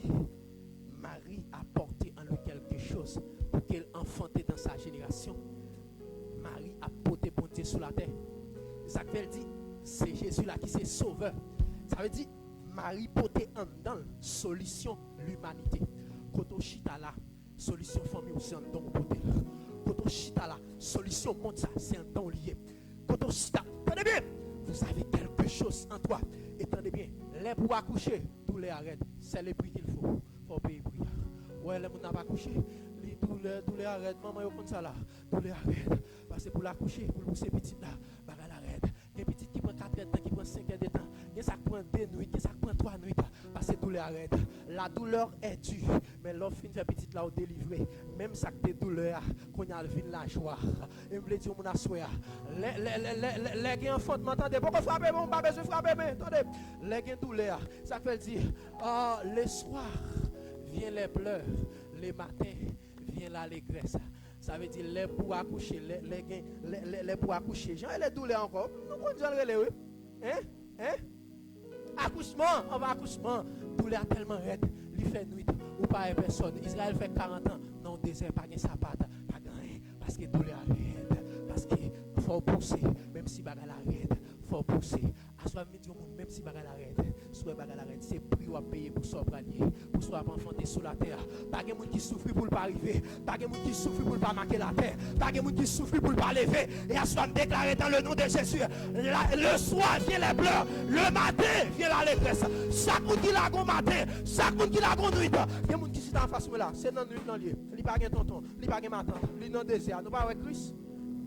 Marie a porté en lui quelque chose pour qu'elle enfante dans sa génération. Marie a porté bon Dieu sur la terre. Ça veut dire, c'est Jésus là qui est sauveur. Ça veut dire, Marie poté en dedans, solution l'humanité. Koto chita là, solution famille c'est un don poté. Koto chita là, solution monde ça, c'est un don lié. Koto chita, tenez bien, vous avez quelque chose en toi. Et tenez bien, les pour accoucher, tous les arrêtent, c'est le prix qu'il faut payer prix. Ouais, les gens n'ont pas couché. Tous les arrêts, maman, ils font ça là. Tous les arrêts. Parce que pour la coucher, pour pousser petite là, bagarre l'arrête. Il y a petite qui prend 4 heures de temps, qui prend 5 heures de temps. Il y a ça qui prend 2 nuits, il y a ça qui prend 3 nuits. Parce que tous les arrêts. La douleur est due. Mais l'offre fin fait petite là au délivré. Même ça que des douleurs, qu'on y a le la joie. Et me dit, mon assoya. Les enfants, m'entendez? Pourquoi frapper, mon pas besoin de frapper, mais attendez. Les douleurs, ça fait dire, ah, le soir, vient les pleurs. Les matins, vient l'allégresse. Ça veut dire les pour accoucher, les pour accoucher. Jean, les douleurs encore. Nous connaissons les oui. Hein? Accouchement, on va accouchement. Douleur tellement raide, il fait nuit. Ou pas personne. Israël fait 40 ans. Non, désert, pas de sapat, pas de parce que douleur raide. Parce qu'il faut pousser, même si bagarre raide. Faut pousser. À soi même si bagarre arrête, soit bagarre arrête, c'est prix à payer pour soi branier, pour soi enfanter sous la terre. Pas de monde qui souffre pour ne pas arriver, pas de monde qui souffre pour ne pas marquer la terre, pas de monde qui souffre pour ne pas lever. Et à soi déclarer dans le nom de Jésus, le soir vient les pleurs, le matin vient l'allégresse. Chaque monde qui l'a gon matin, chaque monde qui l'a gon nuit. Il y a monde qui sit en face de là, c'est dans nuit dans lieu. Il pas gain tonton, il pas gain matin, il dans désert. Nous pas avec Christ.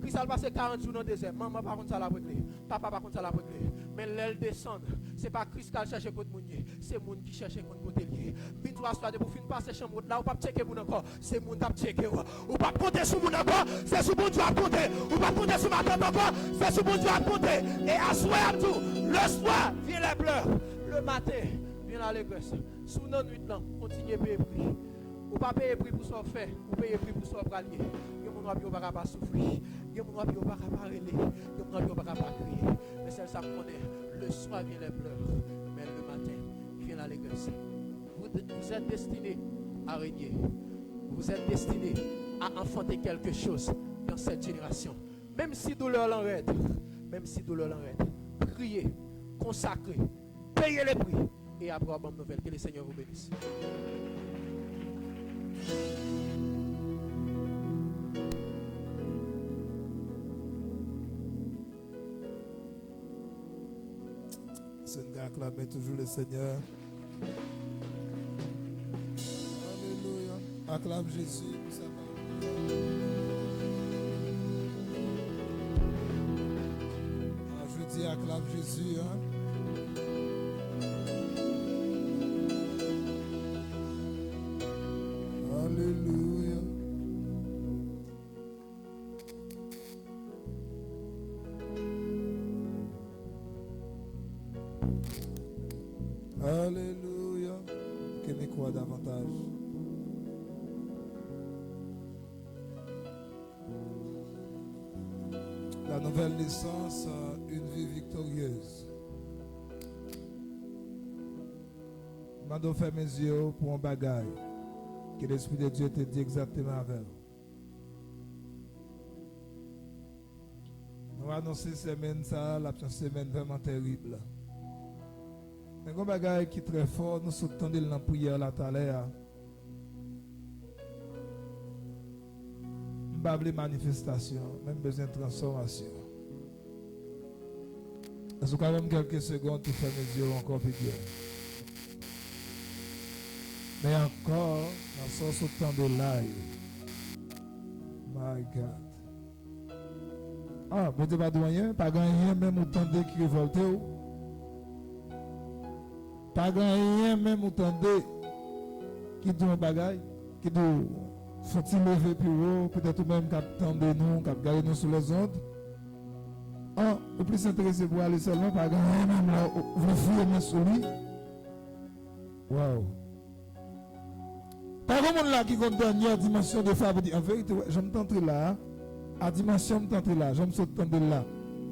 Christ a passé 40 jours dans le désert. Maman par contre ça l'a réglé. Papa par contre ça l'a réglé. Mais l'aile descend. C'est pas Christ qui a cherché contre moun. C'est moun qui cherche contre côté lié. Puis toi soir de pour finir passer chambre là ou pas checker moun encore. C'est moun t'a checker ou pas compter sur moun encore. C'est sur moun tu vas compter. Ou pas compter sur ma tante encore. C'est sur moun tu vas compter. Et à soir tout. Le soir vient les pleurs. Le matin vient l'allégresse. Sous nos nuits là, continuez payer prix. Ou pas payer prix pour ce fait. Ou payer prix pour ce bralier. Mon ne va pas souffrir, il ne va pas parler, il ne va pas crier. Mais celle ça connaît, le soir vient les pleurs, mais le matin vient l'allégresse. Vous êtes destinés à régner, vous êtes destinés à enfanter quelque chose dans cette génération. Même si douleur l'enraide, priez, consacrez, payez les prix et après la bonne nouvelle. Que le Seigneur vous bénisse. Acclamez toujours le Seigneur. Alléluia. Acclame Jésus. Je dis acclame Jésus. Alléluia. Alléluia. Que me croit davantage. La nouvelle naissance, une vie victorieuse. Je vais faire mes yeux pour un bagage. Que l'Esprit de Dieu te dit exactement avec. Nous allons annoncer cette semaine, la semaine vraiment terrible. Mais un bagage qui est très fort, nous sommes dans la prière là tout à l'heure. Nous avons des manifestations, même besoin de transformation. Est-ce quand même quelques secondes pour faire mes yeux encore plus bien? Mais encore, nous sommes dans de live. My God. Ah, vous n'avez pas de rien, pas gagné même autant de qui révolte. Pas rien même entendez qui dit un bagage qui dit faut-il lever plus haut peut-être même qu'attendez nous qu'attendez nous sur les ondes ah ou plus intéressé pour aller seulement pas rien même là vous fouillez mes sur lui waouh pas comme on là qui compte dernière dimension de fabrique en vérité je me tente là à dimension me tente là je me saute tente là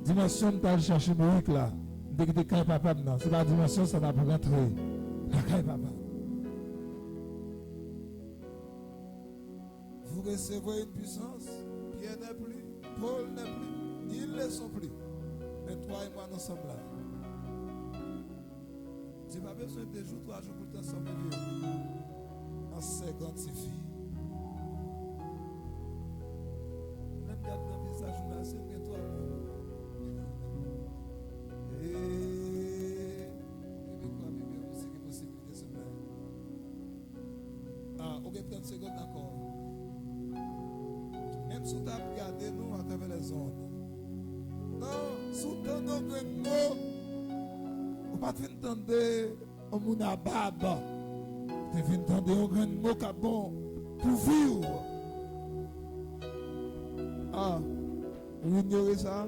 dimension me chercher Moïse là. Dès que tu es papa, non, c'est la dimension, ça n'a pas rentré. Papa. Vous recevez une puissance, Pierre n'est plus, Paul n'est plus, ils ne sont plus. Mais toi et moi, nous sommes là. Tu n'as pas besoin de 2 jours, 3 jours pour transformer vie. En 50 suffit. Même quand tu as vu ça, je me suis dit, toi, ok, 30 secondes d'accord. Même si tu as regardé nous à travers les ondes. Non, sous ton nom de mots, on ne pas t'entendre un moun à baba. Tu vas entendre un grand mot qui est bon pour vivre. Ah, vous ignorez ça?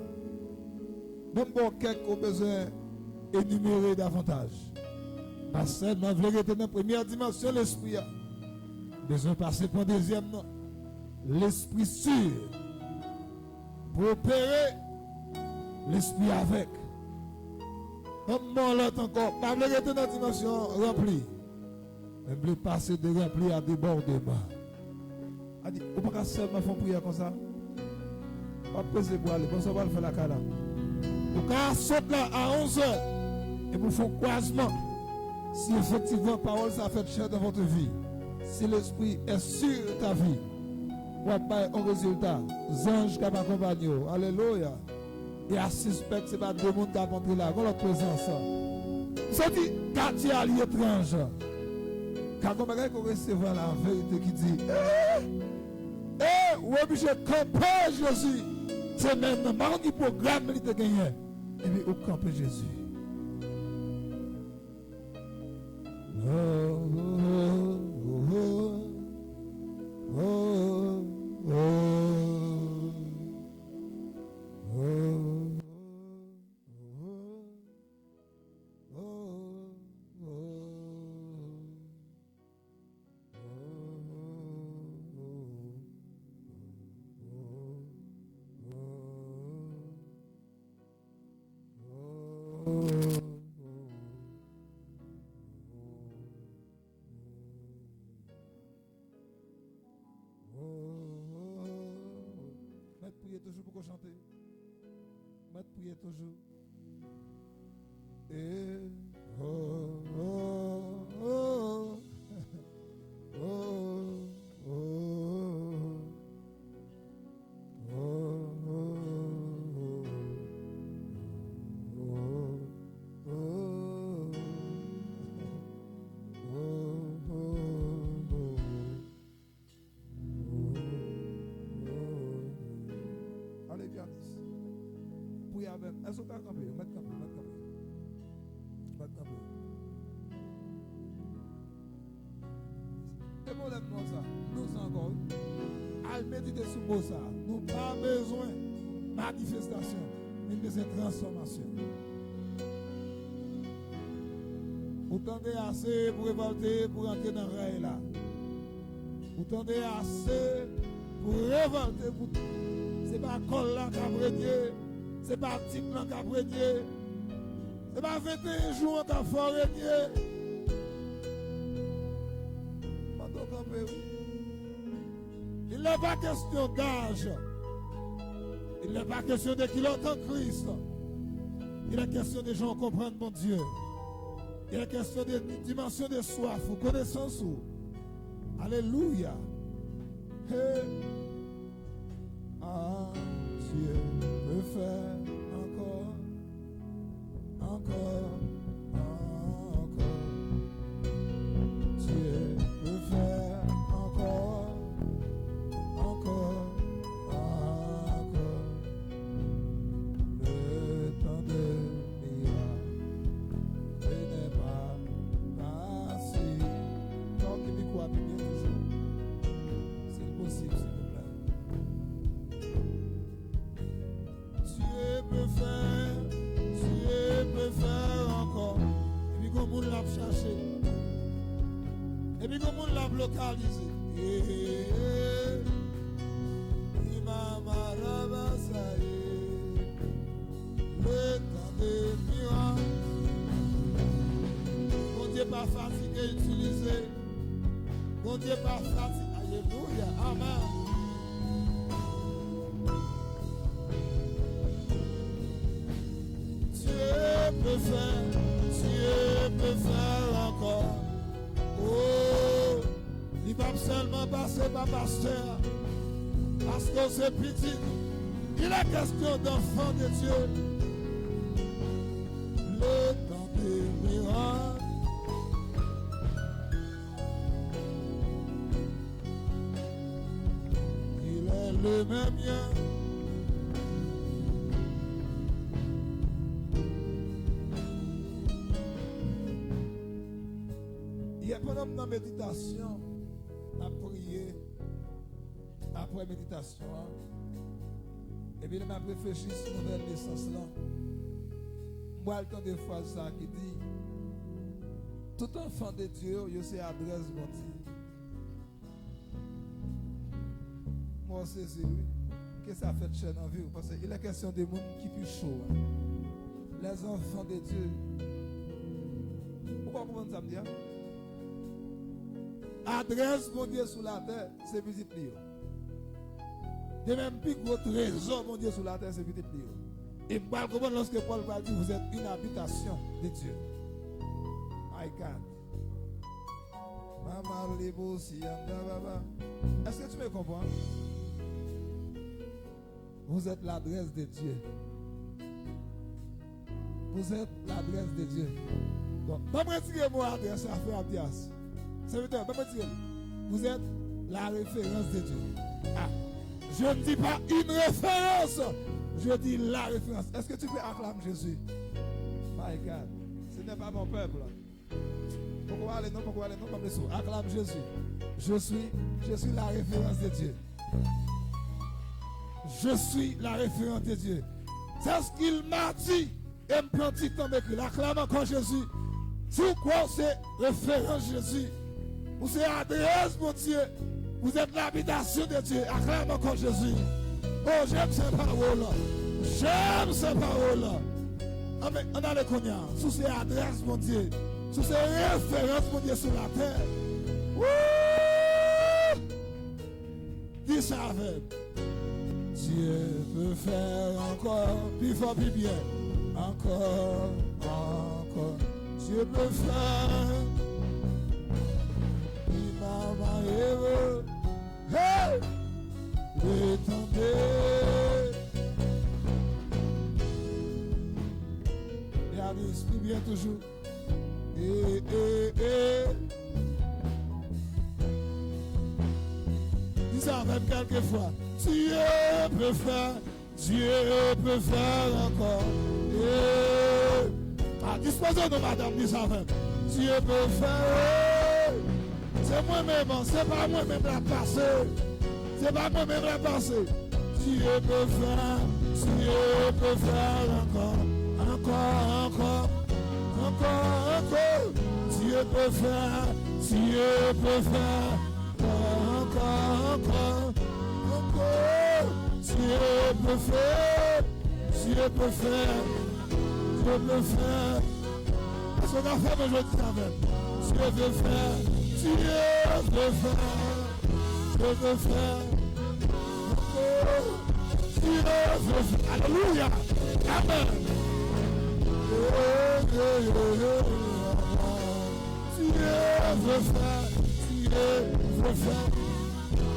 Même pour quelqu'un qui a besoin d'énumérer davantage. Parce que nous voulons être dans la première dimension de l'esprit. Besoin de passer pour la deuxième, non. L'esprit sûr. Pour opérer l'esprit avec. Comment l'autre encore? Pas voulons être dans la dimension remplie. Mais voulons passer de rempli à débordement. On ne peut pas seulement faire prière comme ça. On va peser pour aller. Comme ça, on va faire la cala. On va sauter là à 11h. Et vous faites croisement. Si effectivement la parole ça fait chair dans votre vie, si l'esprit est sur ta vie, vous avez un résultat. Les anges qui m'accompagnent. Alléluia. Et à suspect, ce n'est pas 2 mondes qui ont montré là. Voilà la présence. Ça dit, quartier allié étrange. Quand on recevoir la vérité qui dit, vous êtes obligé de camper Jésus. C'est maintenant, par contre, programme qui te gagne. Et puis, vous campez Jésus. Oh, oh, oh, oh, oh, oh, prier toujours pour qu'on chante. Maître prier toujours. Et oh oh oh oh est-ce que tu as campé? Mettre campé. Et mon lève nous ça, nous encore. À méditer sur le mot ça. Nous pas besoin de manifestation, mais besoin de transformation. Vous tendez assez pour révolter, pour entrer dans le rail là. Vous tendez assez pour révolter. C'est pas col là qui a brégné. C'est pas petit plan qui a brégné. C'est pas 21 jours qui a forégné. Il n'est pas question d'âge. Il n'est pas question de qu'il entend Christ. Il est question de gens comprendre mon Dieu. Il est question de dimension de soif ou connaissance. Alléluia. Hey. Ah, Dieu peut faire encore. Dieu peut faire encore. Le temps de miracle n'est pas passé. Tant qu'il m'y croit bien toujours. C'est possible, s'il vous plaît. Dieu peut faire encore. Et puis comme on l'a cherché. Et puis comme on l'a localisé. Le temps de miracle. Mon Dieu pas fatigué, utilisé. Mon Dieu pas fatigué. Alléluia. Amen. Dieu peut faire pas pasteur. Parce que c'est petit. Il est question d'enfant de Dieu. Le temps des miracles. Il est le même lien. Il y a pendant la méditation, à prier, après méditation, et bien, je m'a réfléchi sur une nouvelle naissance là. Moi, le temps des phrases ça qui dit tout enfant de Dieu, il sait adresse bon Dieu. Moi, c'est lui. Qu'est-ce que ça fait de chaîne en vie? Parce qu'il est question des mondes qui plus chaud. Les enfants de Dieu. Pourquoi vous ça me dire? Adresse mon Dieu sur la terre, c'est petit Léo. De même plus gros trésor, mon Dieu, sur la terre, c'est petit Léo. Et vous allez comprendre lorsque Paul va dire vous êtes une habitation de Dieu. My God. Maman, les beaux, si, est-ce que tu me comprends? Vous êtes l'adresse de Dieu. Vous êtes l'adresse de Dieu. Donc, pas me retirer mon adresse à frère Abdias. Serviteur, pas me retirer. Vous êtes la référence de Dieu. Ah. Je ne dis pas une référence, je dis la référence. Est-ce que tu peux acclamer Jésus? My God, ce n'est pas mon peuple. Pourquoi aller non, comme les sous. Acclame Jésus. Je suis la référence de Dieu. Je suis la référence de Dieu. C'est ce qu'il m'a dit. Et me plantit comme écrit. Acclame encore Jésus. Sur quoi c'est référence Jésus? Ou c'est adresse mon Dieu? Vous êtes l'habitation de Dieu. Acclame encore Jésus. Oh, j'aime ces paroles. J'aime ces paroles. On a le cognac. Sous ces adresses, mon Dieu. Sous ces références, mon Dieu, sur la terre. Wouh! Dis ça avec. Dieu peut faire encore, plus fort, plus bien. Encore. Dieu peut faire. Il m'a heureux. Hey! L'étendue. Et allez, esprit bien toujours. Dis ça même quelquefois. Dieu peut faire encore. Disposons-nous, madame, dis ça même. Dieu peut faire. C'est moi-même, c'est pas moi-même la passée. C'est pas moi-même la passée. Dieu peut faire encore. Dieu peut faire encore. Dieu peut faire. Parce qu'on a fait, mais je dis ça même. Dieu peut faire. Alléluia. Amen. Dieu veut faire.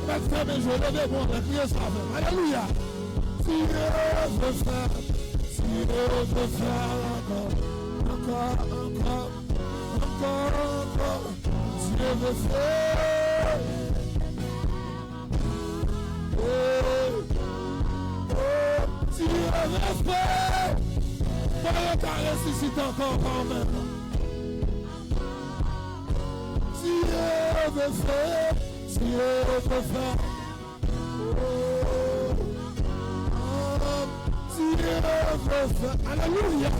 Maintenant, mais je lève mon prier ça. Alléluia. Dieu veut faire encore. Dieu veut faire. Dieu veut faire. Voyons ta ressuscite encore quand même. Dieu veut faire. Dieu veut faire. Alléluia.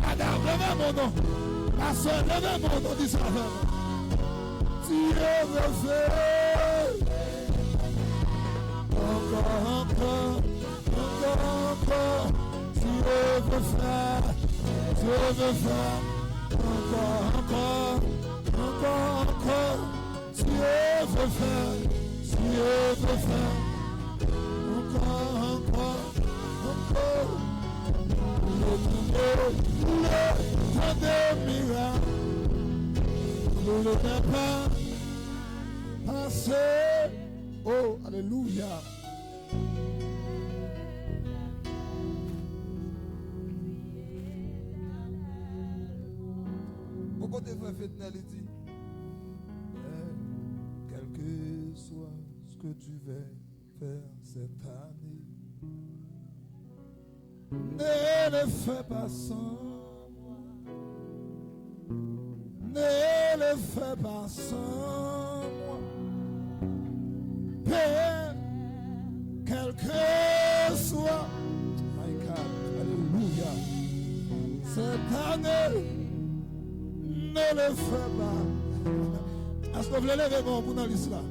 Madame, levez mon nom. Ma soeur, levez mon nom, dis ça. Dieu veut faire. Encore. Dieu veut faire. Encore. Dieu veut faire. Encore. Le temps des miracles ne peut pas passer. Oh, alléluia. Au côté frère Fetnel, il dit, quel que soit ce que tu veux faire cette année, ne le fais pas sans moi. Ne le fais pas sans moi. Père, quel que soit, my God, alléluia, cette année, ne le fais pas. Est-ce que vous voulez lever mon pour dans l'islam?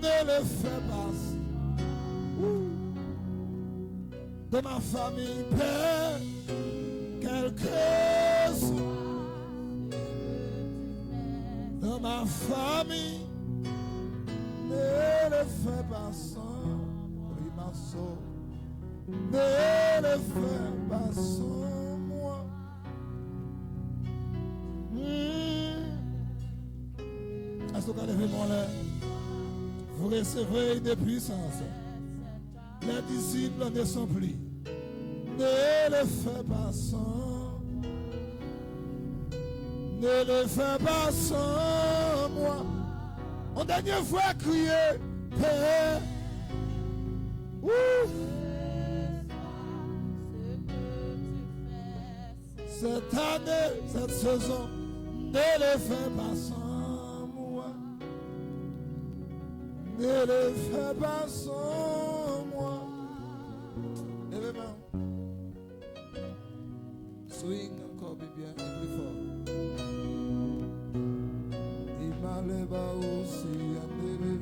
Ne le fais pas. De ma famille, Père, quel que soit. De ma famille, ne le fais pas sans Rimasso. Ne le fais pas sans moi. Est-ce que vous avez levé mon lait? Vous recevrez une puissance. Les disciples ne sont plus. Ne le fais pas sans. Ne le fais pas sans moi. On dernière fois crier, Père. Cette année, cette saison, ne le fais pas sans moi. Ne le fais pas sans moi. Lève-moi. Swing encore bien, plus fort. Il m'a levé aussi à bébé.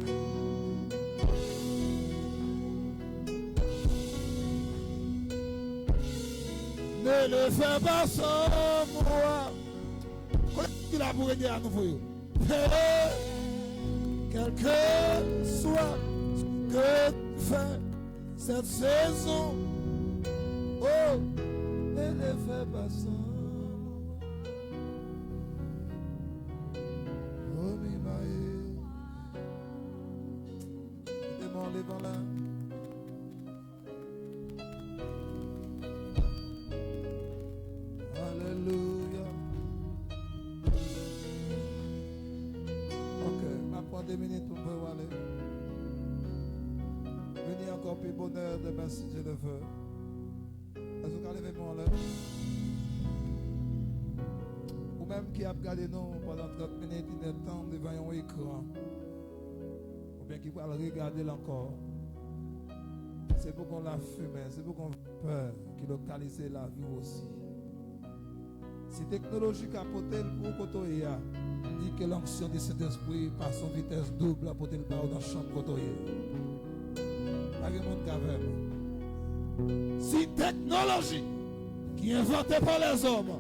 Ne le fais pas sans moi. Qu'est-ce qu'il a pour aider à nouveau? Père, quel que soit ce que tu fais cette saison, oh, ne le fais pas sans moi. Oh, mi maïe, demande devant là. Alléluia. Ok, ma prend 2 minutes pour me aller. Venez encore plus bonheur demain si Dieu le veut. Est-ce que vous avez levé mon là? Ou même qui a regardé nous pendant 30 minutes, il est temps devant un écran. Ou bien qui va regarder encore. C'est pour qu'on la fume, c'est pour qu'on peur, qui localise la vie aussi. Si technologie capote pour côté dit que l'onction du Saint-Esprit passe en vitesse double pour le bas dans la chambre côté. Pas de monde qu'avec. Si technologie qui est inventée par les hommes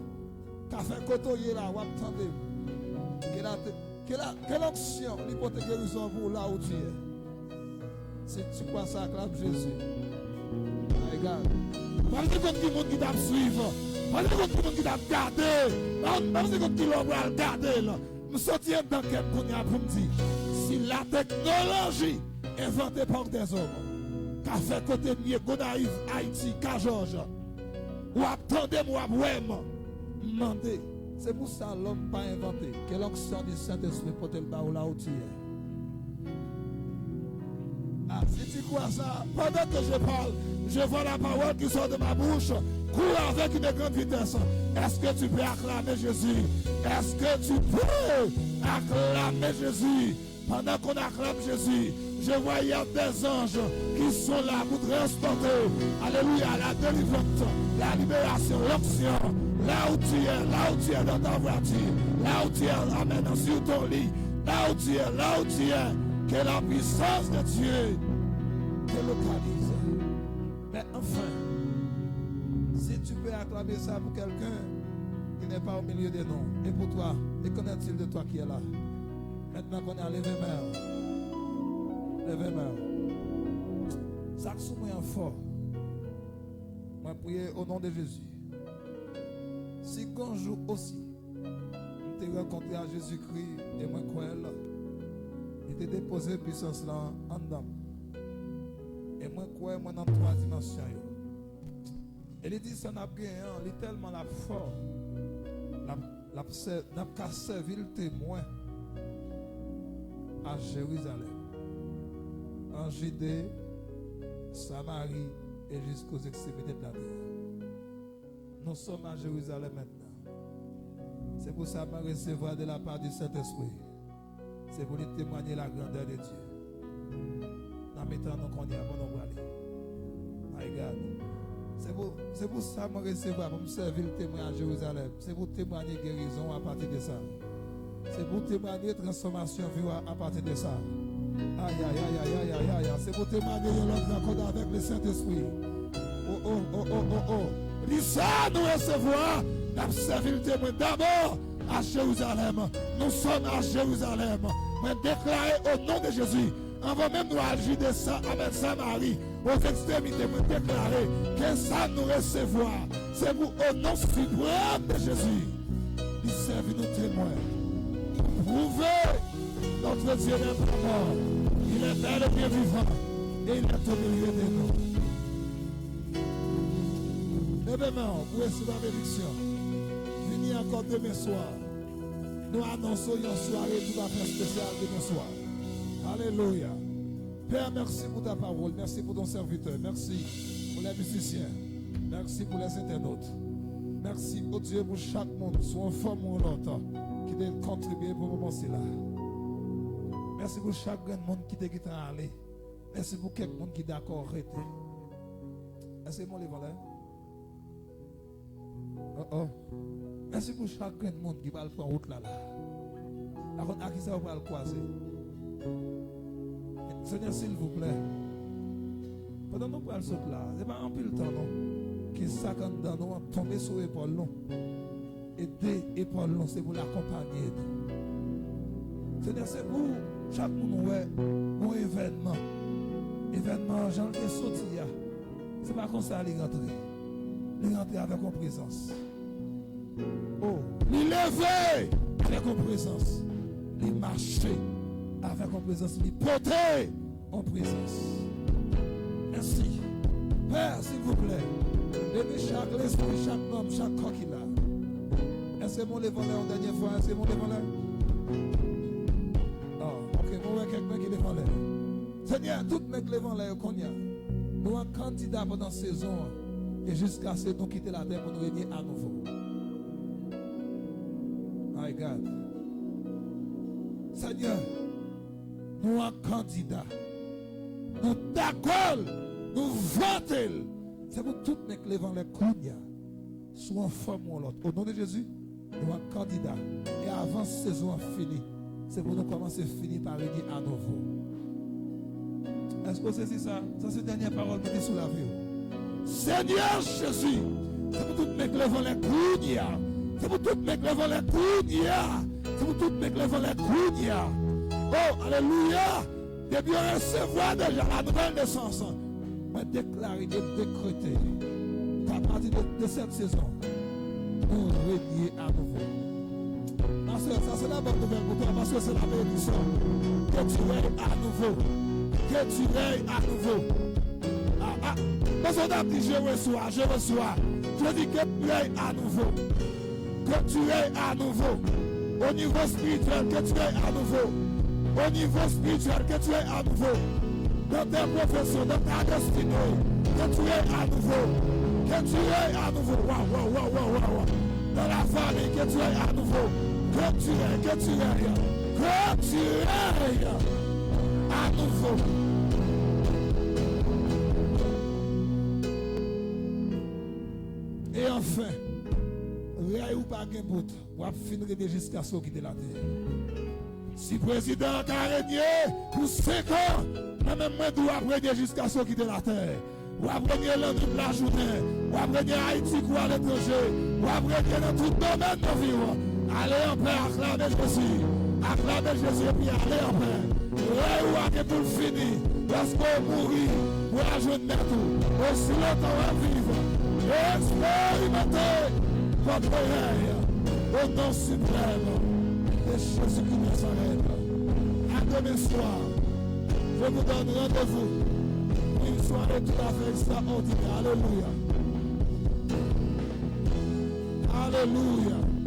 qu'a fait côté là, vous attendez que l'onction lui porte guérison pour là où tu es. Si tu crois ça, acclame Jésus. Regarde. Pas de monde qui t'a suivre. Pas de monde qui t'a gardé. Pas de monde qui l'a gardé. Je suis dans quel qu'on y a pour me dire. Si la technologie inventée par des hommes, qu'a fait côté mieux, Gonaïve, Haïti, Kajorge, ou attendez-moi, demandez. C'est pour ça l'homme pas inventé. Que l'onction du Saint-Esprit porte le bas là où tu es. Ah, si tu crois ça, pendant que je parle, je vois la parole qui sort de ma bouche, cours avec une grande vitesse. Est-ce que tu peux acclamer Jésus? Est-ce que tu peux acclamer Jésus? Pendant qu'on acclame Jésus, je vois il y a des anges qui sont là pour transporter, alléluia, la délivrance, la libération, l'onction, là où tu es dans ta voiture, là où tu es, amen, sur ton lit, là où tu es, que la puissance de Dieu te localise. Mais enfin, si tu peux acclamer ça pour quelqu'un qui n'est pas au milieu des noms, et pour toi, et qu'en-est-il de toi qui est là? Maintenant qu'on est à lever main. Ça que moi fort. Moi prier au nom de Jésus. Si qu'un jour aussi, tu t'es rencontré à Jésus-Christ et moi crois, il Il te déposé puissance là en dedans. Et moi, quoi, moi, dans 3 dimensions. Et il dit, ça n'a pas gagné, il est tellement la fort. N'a pas servi le témoin à Jérusalem, en Judée, Samarie et jusqu'aux extrémités de la terre. Nous sommes à Jérusalem maintenant. C'est pour ça que je recevoir de la part du Saint-Esprit. C'est pour lui témoigner la grandeur de Dieu. Dans mettant nous qu'on y a mon aller. My God. C'est pour ça que je recevoir pour me servir le témoin à Jérusalem. C'est pour témoigner guérison à partir de ça. C'est pour témoigner transformation à partir de ça. Aïe, aïe, aïe, aïe, aïe, aïe, aïe. C'est pour témoigner l'autre rencontre avec le Saint-Esprit. Oh. Dis ça, nous recevoir. Nous avons servi le témoin d'abord à Jérusalem. Nous sommes à Jérusalem. Nous déclarer au nom de Jésus. Avant même nous agir de ça avec Samarie. Aux extrémités, nous déclarer que ça nous recevoir. C'est pour au nom suprême de Jésus. Il servit nos témoins. Prouvez notre Dieu n'est pas mort. Il est bel et bien vivant. Et il est au milieu de nous. Levez main pour recevoir la bénédiction. Fini encore demain soir. Nous annonçons une soirée tout à fait spéciale demain soir. Alléluia. Père, merci pour ta parole. Merci pour ton serviteur. Merci pour les musiciens. Merci pour les internautes. Merci, oh Dieu, pour chaque monde, soit en forme ou en l'autre, qui doit contribuer pour le moment là. Merci pour chaque grand monde qui est allé. Merci pour quelqu'un qui est d'accord arrêté. Est-ce que mon livre là? Oh. Merci pour chaque grand monde qui va le faire route là. Avant à qui ça va le croiser. Seigneur, s'il vous plaît. Pendant que nous prenons ce là, ce n'est pas un peu le temps, non? Qui s'accorde dans nous, tomber sur l'épaule, non? Et des épaules, non, c'est pour l'accompagner. Seigneur, c'est pour chaque monde, ouais, un événement. Événement, j'en ai sorti. C'est pas comme ça, il rentre. Il rentre avec une présence. Oh, il lever avec une présence. Il marcher avec une présence. Il porter en présence. Merci. Père, s'il vous plaît, donnez chaque esprit, chaque homme, chaque corps qu'il a. Est-ce que mon l'évangile en dernière fois? Est-ce que mon l'évangile? Oh, ok, nous avons quelqu'un qui l'évangile. Seigneur, tout le monde l'évangile qu'on y a. Nous sommes candidats pendant saison et jusqu'à ce que nous quitter la terre pour nous régner à nouveau. My God. Seigneur, nous sommes candidats. Nous d'accord, nous votons. C'est pour tout le monde l'évangile qu'on y a. Soit en forme ou l'autre. Au nom de Jésus, nous sommes candidats. Et avant saison finie, c'est pour nous commencer à finir par régner à nouveau. Est-ce que c'est ça? Ça, c'est la dernière parole qui est sous la vie. Seigneur Jésus, c'est pour tout le monde l'évangile qu'on y a. C'est pour tout le monde l'évangile qu'on y a. C'est pour tout le monde l'évangile qu'on y a. Oh, alléluia. Depuis on recevoir déjà la nouvelle naissance, on déclare et décréter qu'à partir de cette saison, nous régner à nouveau. Parce que ça c'est la bonne nouvelle pour toi, parce que c'est la bénédiction. Que tu règnes à nouveau. Que tu règnes à nouveau. Parce qu'on a dit je reçois. Je dis que tu règnes à nouveau. Que tu règnes à nouveau. Au niveau spirituel, que tu règnes à nouveau. Au niveau spirituel, que tu es à nouveau. Dans tes professions, dans ta destinée, que tu es à nouveau. Que tu es à nouveau. Wow. Dans la famille, que tu es à nouveau. Que tu es à nouveau. Et enfin, rien ou pas de bout, on va finir jusqu'à ce qui est la terre. Si le président a régné pour 5 ans, même moi dois régner jusqu'à ce qu'il de la terre. Ou à régner dans toute la journée, ou à régner à Haïti ou à l'étranger, ou à régner dans tout domaine de vie. Allez en paix, acclamez Jésus et puis allez en paix. Ou à pour le finir, parce qu'on mourit, pour la journée tout, aussi longtemps à vivre. Expérimentez votre règne au nom suprême. Jésus qui nous arrête. demain soir, je vous donne rendez-vous pour une soirée tout à fait extraordinaire. Alléluia. Alléluia.